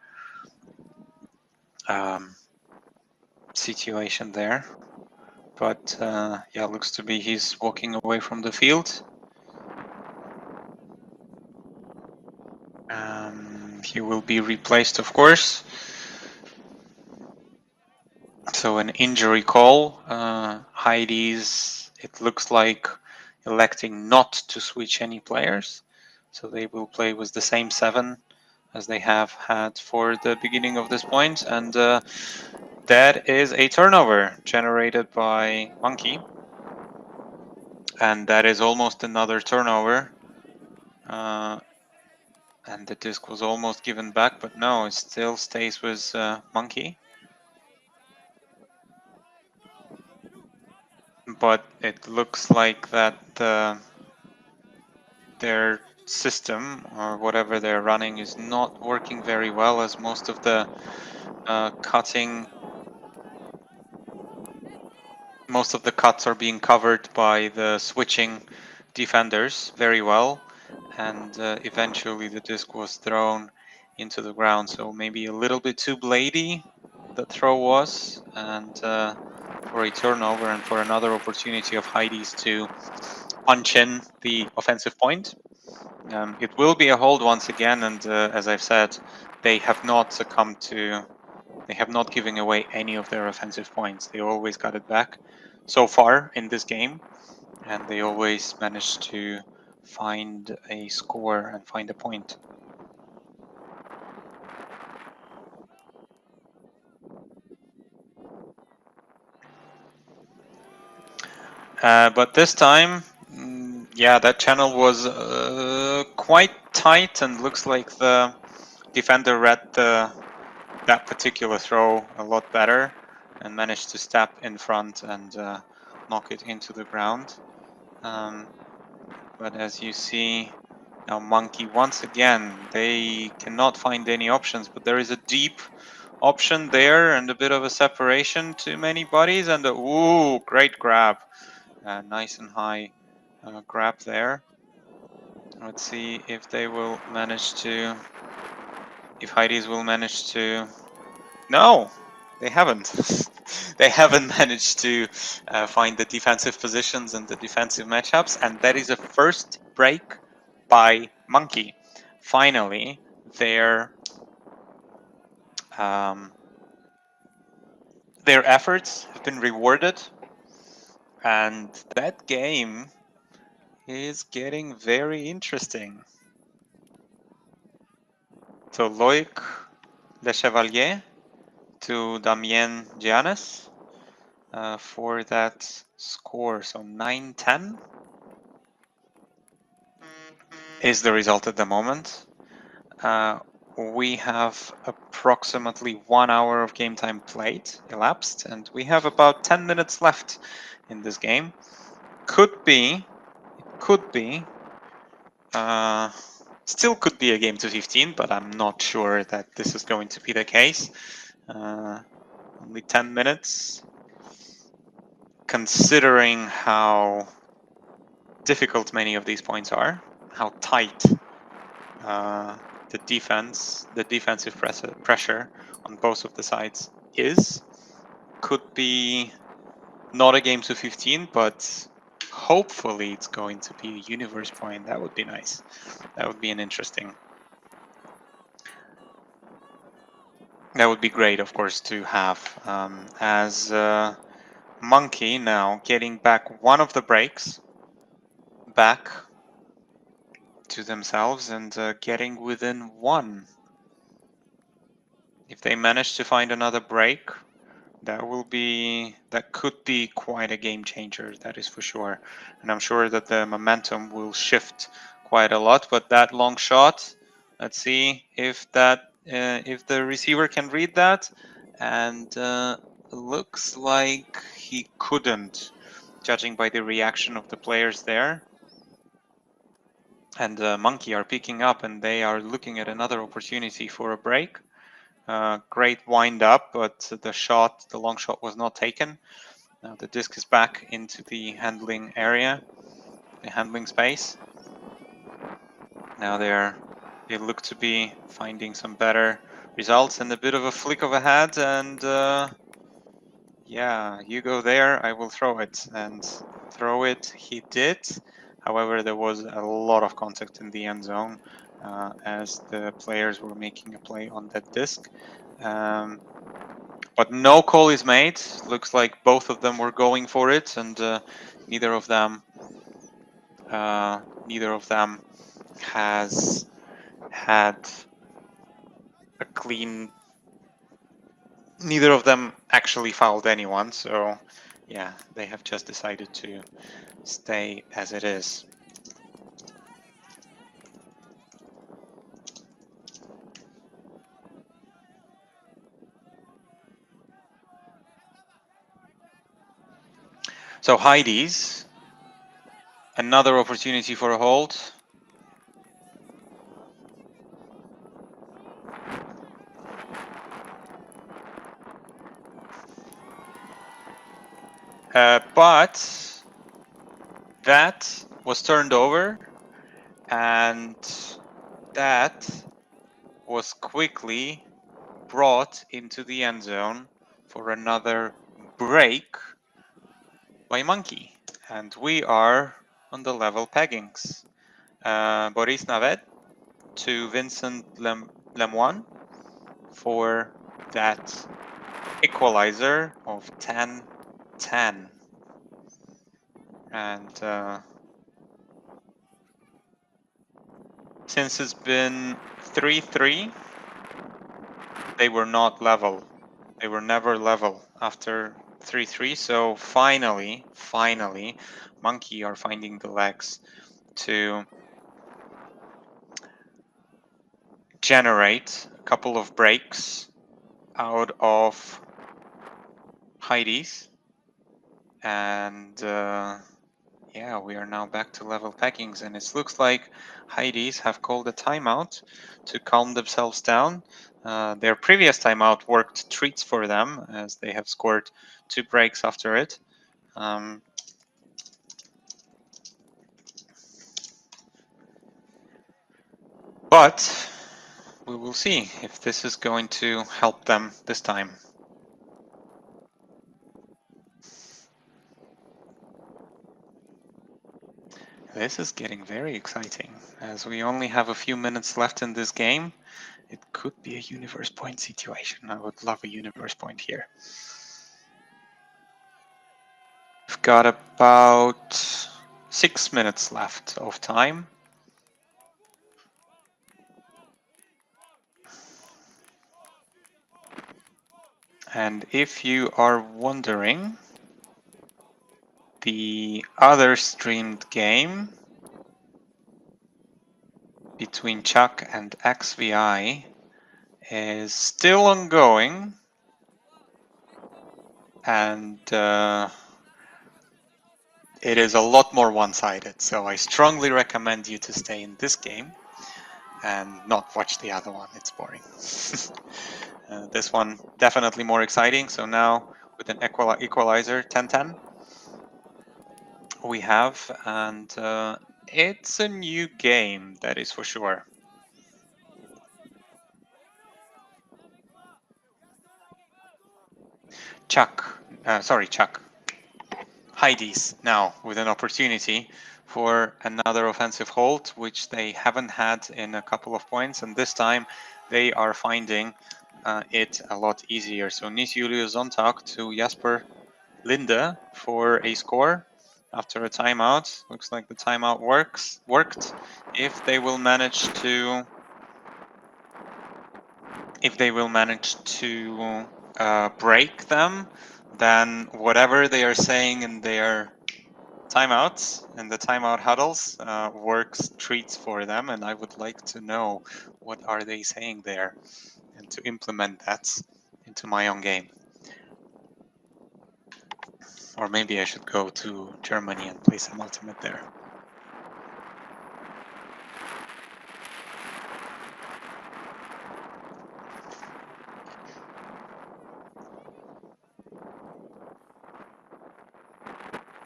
situation there. But yeah, looks to be he's walking away from the field. He will be replaced, of course. So an injury call. Heidees, it looks like, electing not to switch any players. So they will play with the same 7 as they have had for the beginning of this point. And that is a turnover generated by Monkey. And that is almost another turnover. And the disc was almost given back, but no, it still stays with Monkey. But it looks like that their system or whatever they're running is not working very well, as most of the cuts are being covered by the switching defenders very well, and eventually the disc was thrown into the ground. So maybe a little bit too blady the throw was, and for a turnover and for another opportunity of Heidees to punch in the offensive point. It will be a hold once again, and as I've said, they have not succumbed to, they have not given away any of their offensive points. They always got it back so far in this game, and they always managed to find a score and find a point. But this time, yeah, that channel was quite tight, and looks like the defender read that particular throw a lot better and managed to step in front and knock it into the ground. But as you see, now Monkey, once again, they cannot find any options, but there is a deep option there and a bit of a separation to many bodies, and ooh, great grab. Nice and high grab there. Let's see if they will manage to, if Heidees will manage to, no, they haven't. They haven't managed to find the defensive positions and the defensive matchups, and that is a first break by Monkey. Finally, their efforts have been rewarded, and that game is getting very interesting. So Loic Le Chevalier to Damien Giannis for that score. So 9-10 is the result at the moment. We have approximately 1 hour of game time played elapsed, and we have about 10 minutes left in this game. Could be, still could be a game to 15, but I'm not sure that this is going to be the case. Only 10 minutes. Considering how difficult many of these points are, how tight the defensive pressure on both of the sides is, could be not a game to 15, but hopefully it's going to be a universe point. That would be nice. That would be an interesting. That would be great, of course, to have as Monkey now getting back one of the breaks back to themselves and getting within 1. If they manage to find another break, that could be quite a game changer, that is for sure. And I'm sure that the momentum will shift quite a lot. But that long shot, let's see if the receiver can read that. And looks like he couldn't, judging by the reaction of the players there. And Monkey are picking up, and they are looking at another opportunity for a break. Great wind up, but the long shot was not taken. Now the disc is back into the handling area, the handling space. Now they look to be finding some better results, and a bit of a flick of a hat, and yeah, you go there, I will throw it. And throw it he did. However, there was a lot of contact in the end zone as the players were making a play on that disc. But no call is made. Looks like both of them were going for it, and neither of them has had a clean. Neither of them actually fouled anyone, so yeah, they have just decided to stay as it is. So Heidees, another opportunity for a hold. But that was turned over, and that was quickly brought into the end zone for another break by Monkey. And we are on the level peggings. Boris Navet to Vincent Lemoine for that equalizer of 10-10. And since it's been 3-3, they were not level. They were never level after 3-3. So finally, Monkey are finding the legs to generate a couple of breaks out of Heidees. And yeah, we are now back to level peggings, and it looks like Heidees have called a timeout to calm themselves down. Their previous timeout worked treats for them, as they have scored 2 breaks after it. But we will see if this is going to help them this time. This is getting very exciting, as we only have a few minutes left in this game. It could be a universe point situation. I would love a universe point here. We've got about 6 minutes left of time. And if you are wondering, the other streamed game between Chuck and XVI is still ongoing, and it is a lot more one-sided. So I strongly recommend you to stay in this game and not watch the other one. It's boring. This one definitely more exciting. So now with an equalizer 10-10 we have, and it's a new game, that is for sure. Chuck. Heidees now with an opportunity for another offensive hold, which they haven't had in a couple of points, and this time they are finding it a lot easier. So Nis Julius Sonntag to Jasper Linde for a score after a timeout. Looks like the timeout worked. If they will manage to if they will manage to break them, then whatever they are saying in their timeouts and the timeout huddles works treats for them, and I would like to know what are they saying there and to implement that into my own game. Or maybe I should go to Germany and play some Ultimate there.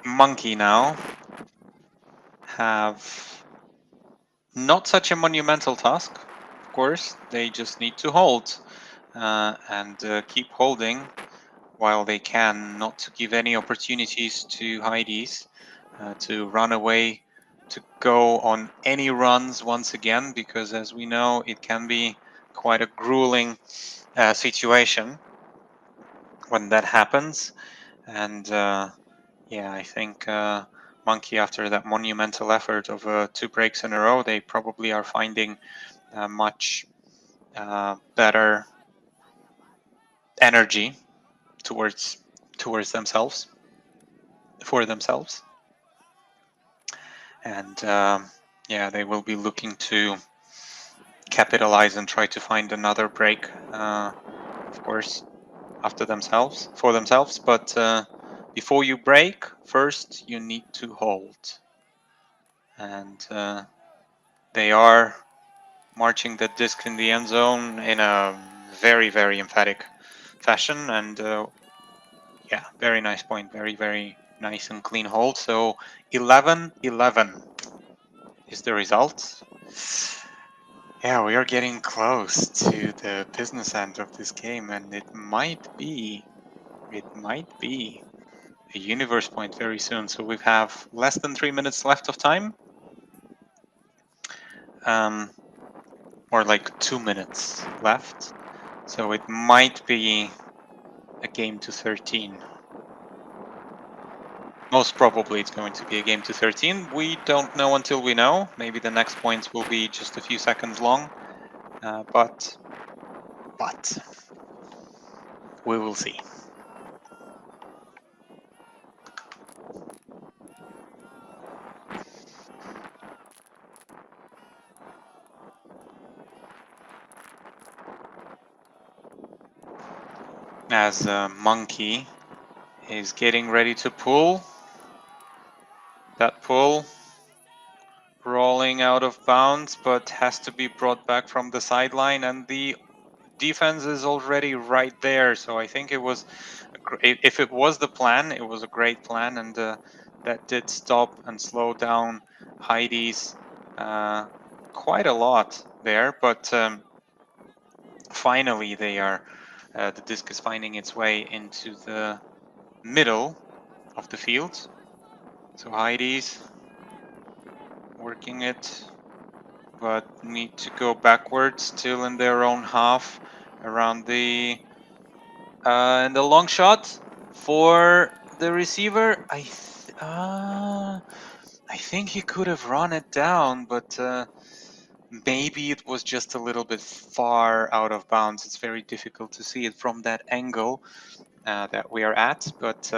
Monkey now have not such a monumental task. Of course, they just need to hold and keep holding while they can, not to give any opportunities to Heidees to run away, to go on any runs once again, because as we know, it can be quite a grueling situation when that happens. And yeah, I think Monkey, after that monumental effort of 2 breaks in a row, they probably are finding much better energy towards themselves, for themselves. And yeah, they will be looking to capitalize and try to find another break, of course, for themselves. But before you break, first you need to hold. And they are marching the disc in the end zone in a very, very emphatic fashion. And yeah, very nice point. Very, very nice and clean hold. So 11-11 is the result. Yeah, we are getting close to the business end of this game, and it might be a universe point very soon. So we have less than 3 minutes left of time. Or like 2 minutes left. So it might be a game to 13. Most probably it's going to be a game to 13. We don't know until we know. Maybe the next points will be just a few seconds long. But we will see. As Monkey is getting ready to pull. That pull rolling out of bounds, but has to be brought back from the sideline, and the defense is already right there. So I think it was, if it was the plan, it was a great plan, and that did stop and slow down Heidees quite a lot there. But finally, they are the disc is finding its way into the middle of the field. So Heidees working it, but need to go backwards, still in their own half, around the and the long shot for the receiver. I think he could have run it down, but maybe it was just a little bit far out of bounds. It's very difficult to see it from that angle that we are at, but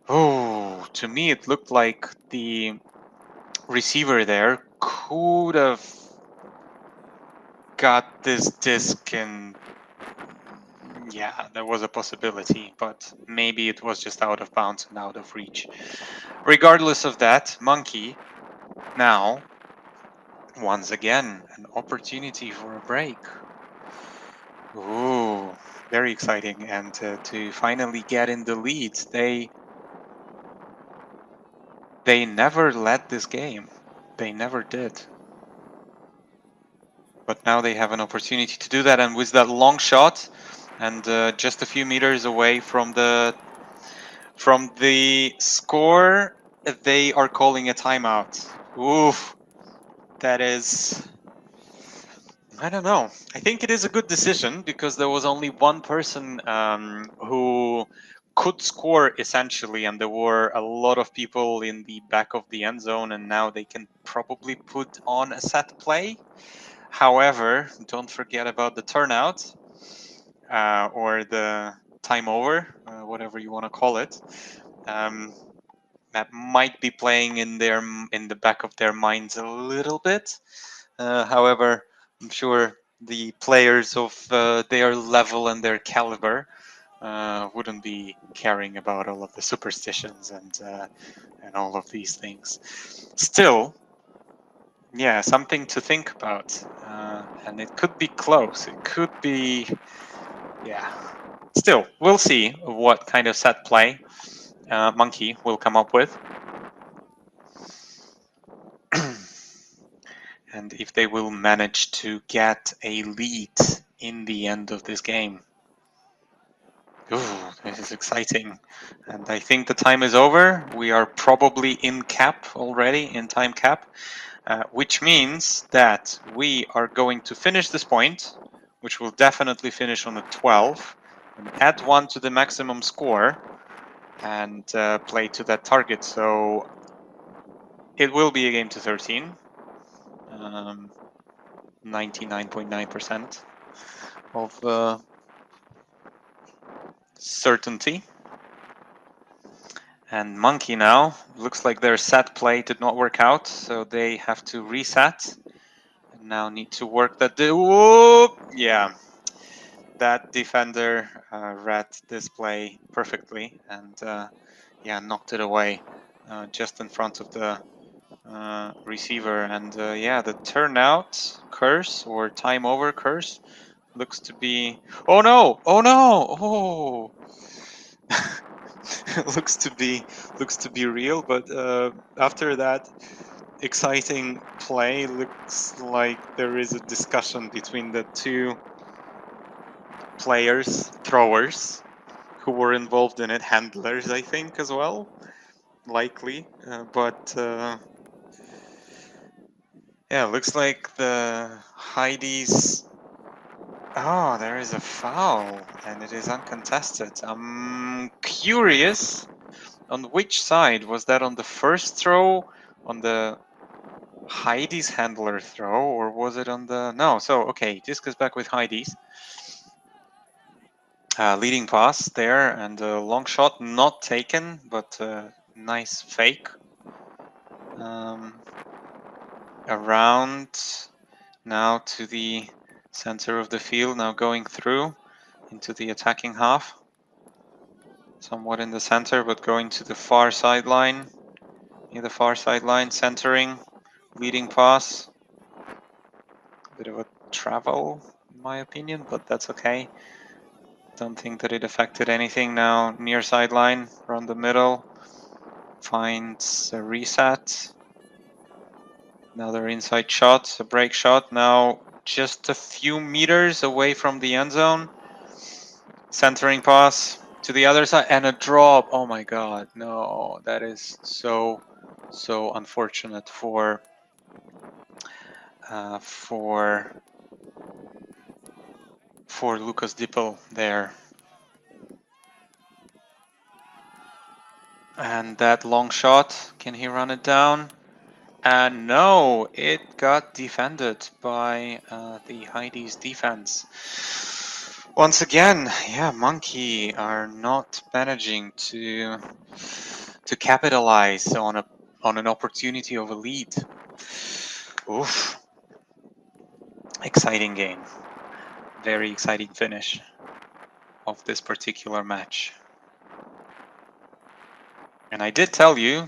oh, to me it looked like the receiver there could have got this disc, and yeah, there was a possibility, but maybe it was just out of bounds and out of reach. Regardless of that, Monkey now, once again, an opportunity for a break. Ooh, very exciting, and to finally get in the lead. They never led this game. They never did. But now they have an opportunity to do that, and with that long shot, and just a few meters away from the score, they are calling a timeout. Oof, that is, I don't know. I think it is a good decision because there was only one person who could score essentially, and there were a lot of people in the back of the end zone, and now they can probably put on a set play. However, don't forget about the turnout or the time over, whatever you want to call it. That might be playing in the back of their minds a little bit. However, I'm sure the players of their level and their caliber wouldn't be caring about all of the superstitions and all of these things. Still, yeah, something to think about, and it could be close. It could be, yeah. Still, we'll see what kind of set play Monkey will come up with. And if they will manage to get a lead in the end of this game. Ooh, this is exciting. And I think the time is over. We are probably in cap already, in time cap, which means that we are going to finish this point, which will definitely finish on a 12, and add 1 to the maximum score and play to that target. So it will be a game to 13. 99.9% of certainty. And Monkey now, looks like their set play did not work out, so they have to reset. And now need to work that. Yeah, that defender read this play perfectly and yeah, knocked it away just in front of the receiver. And yeah, the turnout curse or time over curse looks to be. Oh no! Oh no! Oh. looks to be real, but after that exciting play, looks like there is a discussion between the two players, throwers, who were involved in it, handlers, I think, as well, likely. But yeah, looks like the Heidees. Oh, there is a foul, and it is uncontested. I'm curious on which side was that, on the first throw, on the Heidees handler throw, or was it on the no? So okay, discus back with Heidees. Leading pass there, and a long shot not taken, but nice fake. Around now to the center of the field, now going through into the attacking half. Somewhat in the center, but going to the far sideline. Near the far sideline, centering, leading pass. Bit of a travel, in my opinion, but that's okay. Don't think that it affected anything. Now near sideline, around the middle, finds a reset. Another inside shot, a break shot. Now just a few meters away from the end zone. Centering pass to the other side and a drop. Oh my God, no, that is so unfortunate for Lucas Dippel there. And that long shot, can he run it down? And no, it got defended by the Heidees defense. Once again, yeah, Monkey are not managing to capitalize on an opportunity of a lead. Oof. Exciting game. Very exciting finish of this particular match. And I did tell you,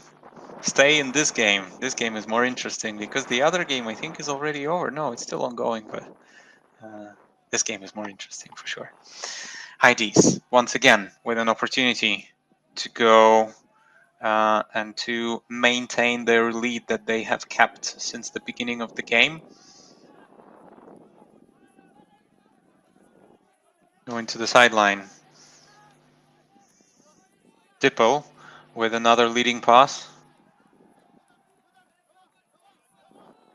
stay in this game. This game is more interesting because the other game I think is already over. No, it's still ongoing, but this game is more interesting for sure. Heidees, once again, with an opportunity to go and to maintain their lead that they have kept since the beginning of the game. Going to the sideline. Dippel with another leading pass.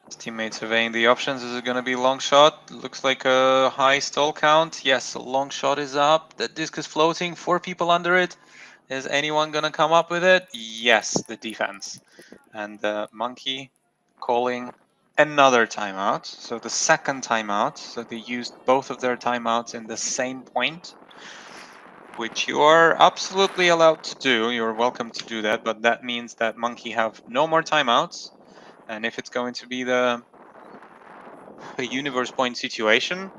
His teammates surveying the options. Is it going to be long shot? Looks like a high stall count. Yes, a long shot is up. The disc is floating. 4 people under it. Is anyone going to come up with it? Yes, the defense. And Monkey calling another timeout. So the second timeout. So they used both of their timeouts in the same point, which you are absolutely allowed to do. You're welcome to do that, but that means that Monkey have no more timeouts. And if it's going to be a universe point situation,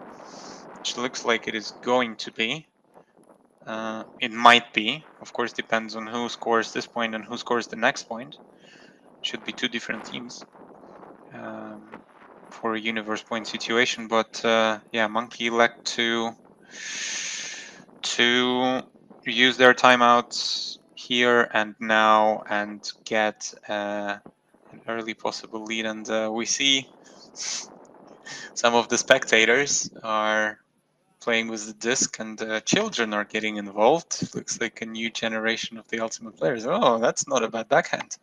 which looks like it is going to be, it might be. Of course, depends on who scores this point and who scores the next point. Should be two different teams for a universe point situation. But yeah, Monkey elect to use their timeouts here and now and get an early possible lead. And we see some of the spectators are playing with the disc, and children are getting involved. Looks like a new generation of the Ultimate players. Oh, that's not a bad backhand.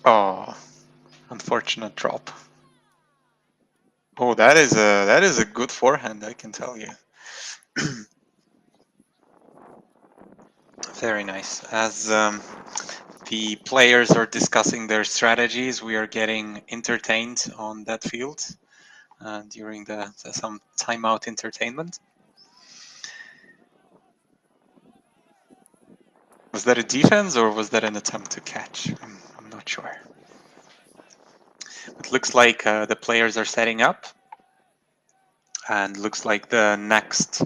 Oh, unfortunate drop. Oh, that is a good forehand, I can tell you. Very nice. As the players are discussing their strategies, we are getting entertained on that field during some timeout entertainment. Was that a defense or was that an attempt to catch? I'm not sure. It looks like the players are setting up, and looks like the next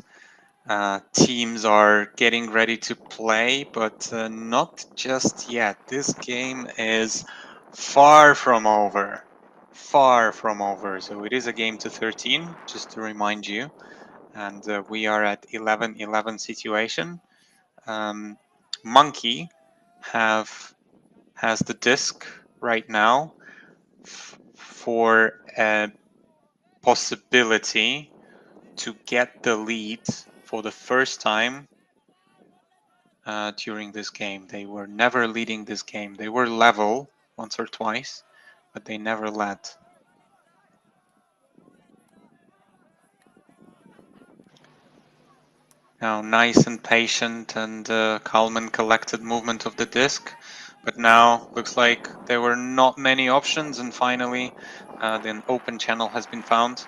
teams are getting ready to play, but not just yet. This game is far from over. Far from over. So it is a game to 13, just to remind you. And we are at 11-11 situation. Monkey has the disc right now for a possibility to get the lead for the first time during this game. They were never leading this game. They were level once or twice, but they never led. Now, nice and patient and calm and collected movement of the disc. But now looks like there were not many options, and finally the open channel has been found.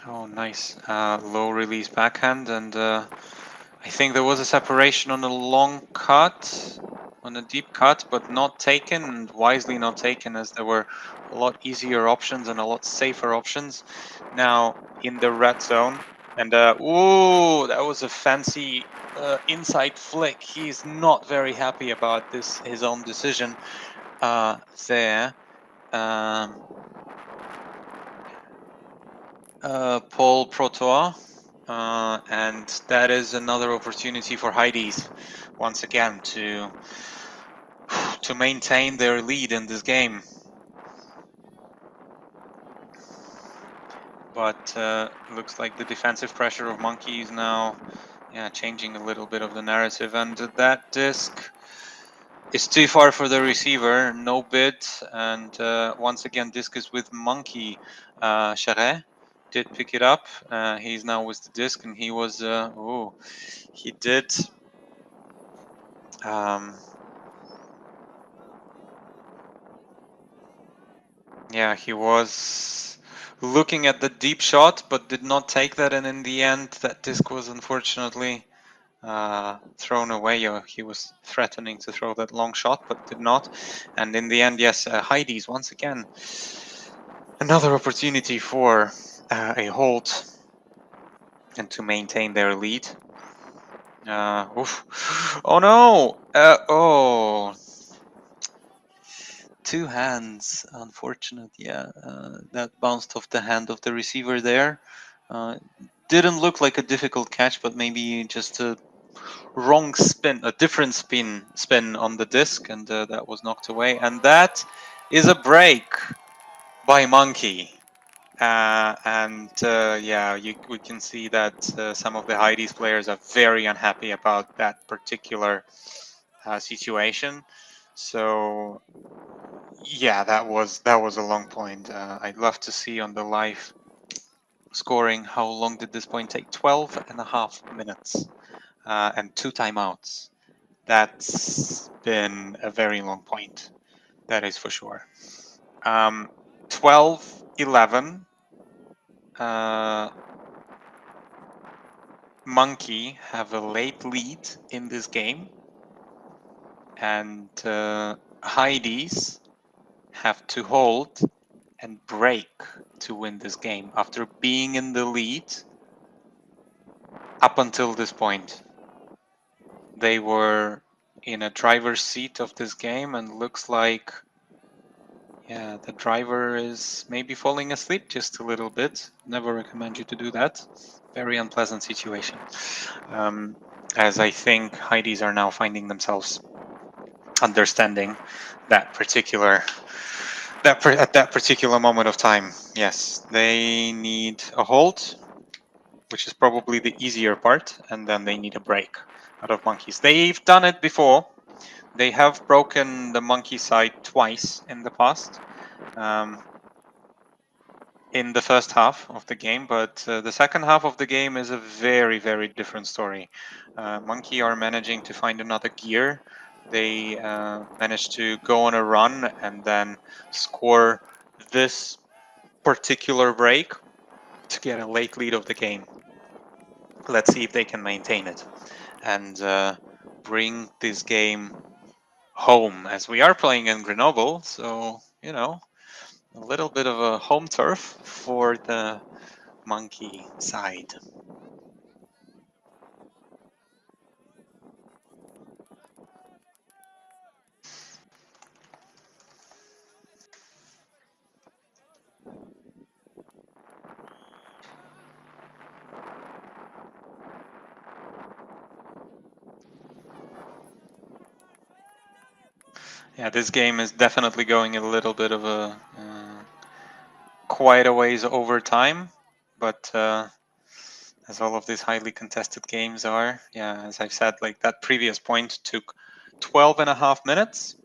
Oh, nice. Low release backhand, and I think there was a separation on a long cut, on a deep cut, but not taken, and wisely not taken, as there were a lot easier options and a lot safer options. Now in the red zone, and ooh, that was a fancy inside flick. He's not very happy about this, his own decision there. Paul Protois. And that is another opportunity for Heidees once again to maintain their lead in this game. But looks like the defensive pressure of Monkey is now changing a little bit of the narrative, and that disc is too far for the receiver, no bid, and once again disc is with Monkey. Charret did pick it up. He's now with the disc, and he was he did yeah, he was looking at the deep shot, but did not take that. And in the end, that disc was unfortunately thrown away. He was threatening to throw that long shot, but did not. And in the end, yes, Heidees once again. Another opportunity for a hold and to maintain their lead. Oh no! Oh, two hands, unfortunate. Yeah, that bounced off the hand of the receiver there. Didn't look like a difficult catch, but maybe just a wrong spin, a different spin on the disc, and that was knocked away. And that is a break by Monkey. And yeah, we can see that some of the Heidees players are very unhappy about that particular situation. So yeah, that was a long point. I'd love to see on the live scoring how long did this point take. 12 and a half minutes and two timeouts. That's been a very long point. That is for sure. 12-11. Monkey have a late lead in this game, and Heidees have to hold and break to win this game after being in the lead up until this point. They were in a driver's seat of this game, and looks like, yeah, the driver is maybe falling asleep just a little bit. Never recommend you to do that. Very unpleasant situation. As I think Heidees are now finding themselves understanding that particular at that particular moment of time. Yes, they need a hold, which is probably the easier part, and then they need a break out of monkeys. They've done it before. They have broken the monkey side twice in the past. In the first half of the game, but the second half of the game is a very, very different story. Monkey are managing to find another gear. They managed to go on a run and then score this particular break to get a late lead of the game. Let's see if they can maintain it and bring this game home, as we are playing in Grenoble. So, you know, a little bit of a home turf for the monkey side. Yeah, this game is definitely going a little bit of a quite a ways over time, but as all of these highly contested games are, yeah, as I've said, like that previous point took 12 and a half minutes.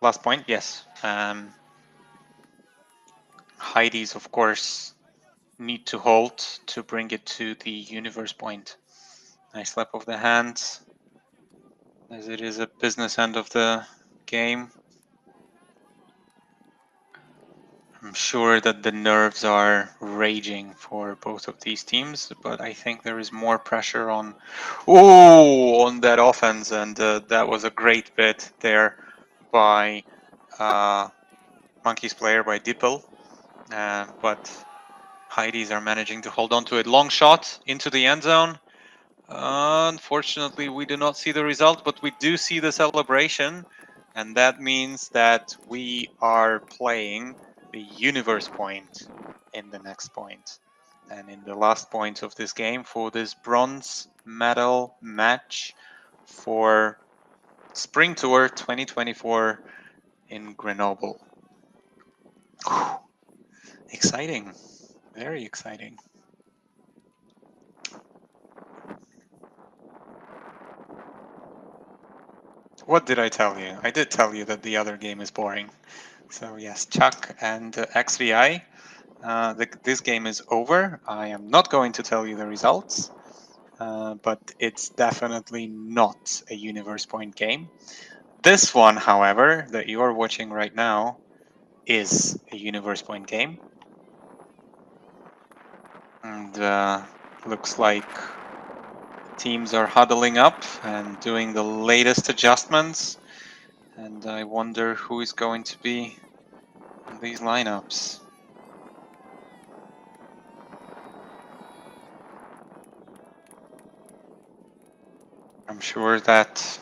Last point, yes. Heidees, of course, need to hold to bring it to the universe point. Nice slap of the hand, as it is a business end of the game. I'm sure that the nerves are raging for both of these teams, but I think there is more pressure on that offense, and that was a great bit there by Monkey's player, by Dippel. But Heidees are managing to hold on to it. Long shot into the end zone. Unfortunately, we do not see the result, but we do see the celebration, and that means that we are playing the universe point in the next point. And in the last point of this game for this bronze medal match for Spring Tour 2024 in Grenoble. Whew. Exciting, very exciting. What did I tell you? I did tell you that the other game is boring. So yes, Chuck and XVI. This game is over. I am not going to tell you the results, but it's definitely not a universe point game. This one, however, that you are watching right now, is a universe point game. And looks like teams are huddling up and doing the latest adjustments. And I wonder who is going to be in these lineups. I'm sure that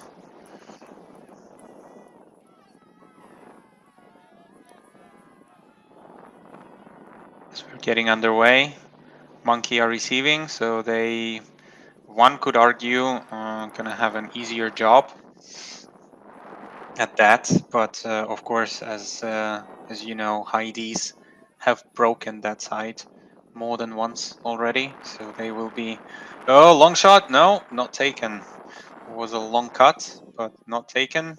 as we're getting underway, Monkey are receiving, so one could argue, gonna have an easier job at that. But of course, as you know, Heidees have broken that side more than once already, so they will be. Oh, long shot! No, not taken. It was a long cut, but not taken.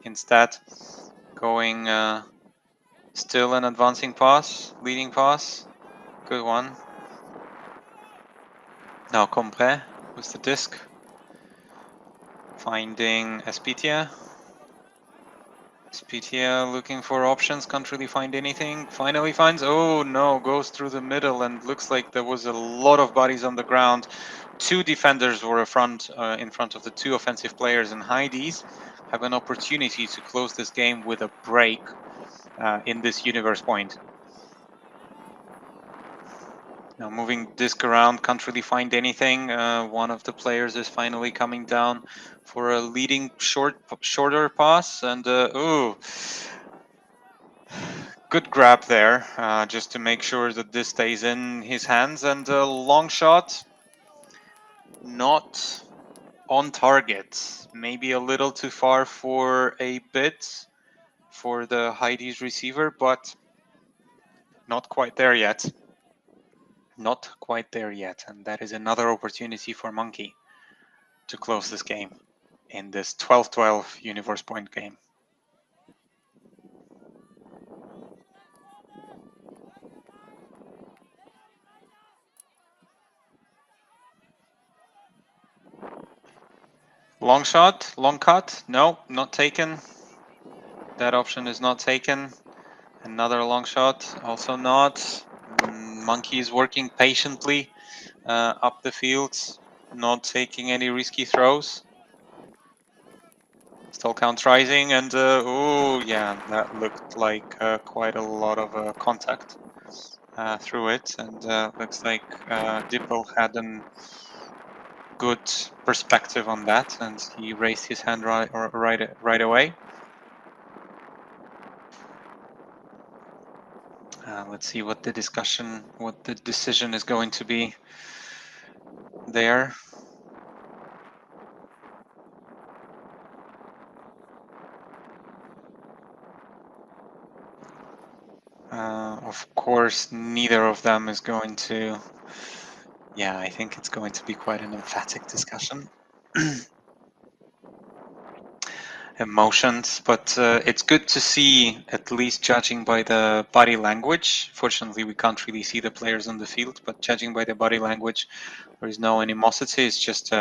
Instead, going still an advancing pass, leading pass. Good one. Now Compre. with the disc. Finding Espitia. Espitia looking for options, can't really find anything. Finally finds, oh no, goes through the middle and looks like there was a lot of bodies on the ground. Two defenders were in front of the two offensive players, and Heidees have an opportunity to close this game with a break in this universe point. Now moving disc around, can't really find anything. One of the players is finally coming down for a leading shorter pass, and ooh, good grab there, just to make sure that this stays in his hands. And a long shot, not on target. Maybe a little too far for a bit for the Heidees receiver, but not quite there yet. Not quite there yet, and that is another opportunity for Monkey to close this game in this 12-12 universe point game. Long shot, long cut, no, not taken. That option is not taken. Another long shot, also not. Monkey is working patiently up the field, not taking any risky throws. Still count rising, and oh yeah, that looked like quite a lot of contact through it, and looks like Dippel had a good perspective on that, and he raised his hand right away. Let's see what the decision is going to be there. Of course, neither of them is going to. Yeah, I think it's going to be quite an emphatic discussion. Emotions, but it's good to see, at least judging by the body language. Fortunately, we can't really see the players on the field, but judging by the body language, there is no animosity. It's just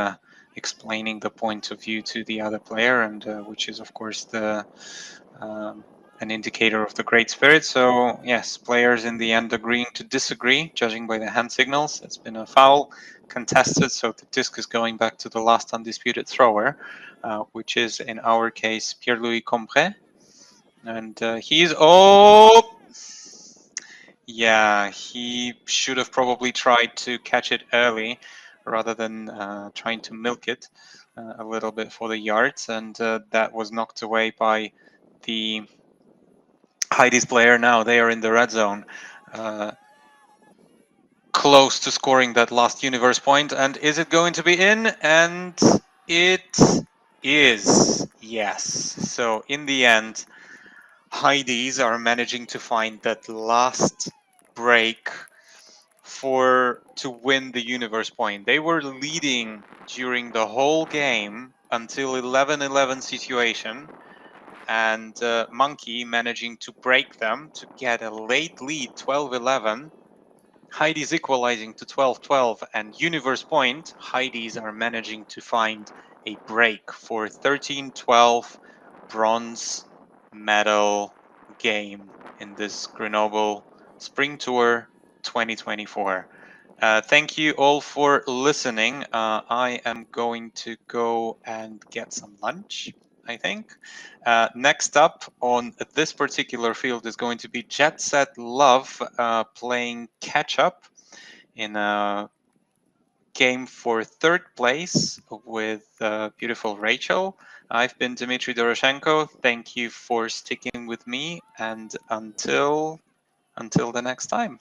explaining the point of view to the other player, and which is, of course, an indicator of the great spirit. So yes, players in the end agreeing to disagree, judging by the hand signals. It's been a foul contested, so the disc is going back to the last undisputed thrower, which is in our case Pierre-Louis Combray. And he's yeah, he should have probably tried to catch it early rather than trying to milk it a little bit for the yards, and that was knocked away by the Heidees player. Now they are in the red zone, close to scoring that last universe point. And is it going to be in? And it is. Yes. So in the end, Heidees are managing to find that last break to win the universe point. They were leading during the whole game until 11-11 situation, and Monkey managing to break them to get a late lead, 12-11. Heidees equalizing to 12-12, and universe point, Heidees are managing to find a break for 13-12 bronze medal game in this Grenoble Spring Tour 2024. Thank you all for listening. I am going to go and get some lunch, I think. Next up on this particular field is going to be Jet Set Love playing catch up in a game for third place with beautiful Rachel. I've been Dmitry Doroshenko. Thank you for sticking with me, and until the next time.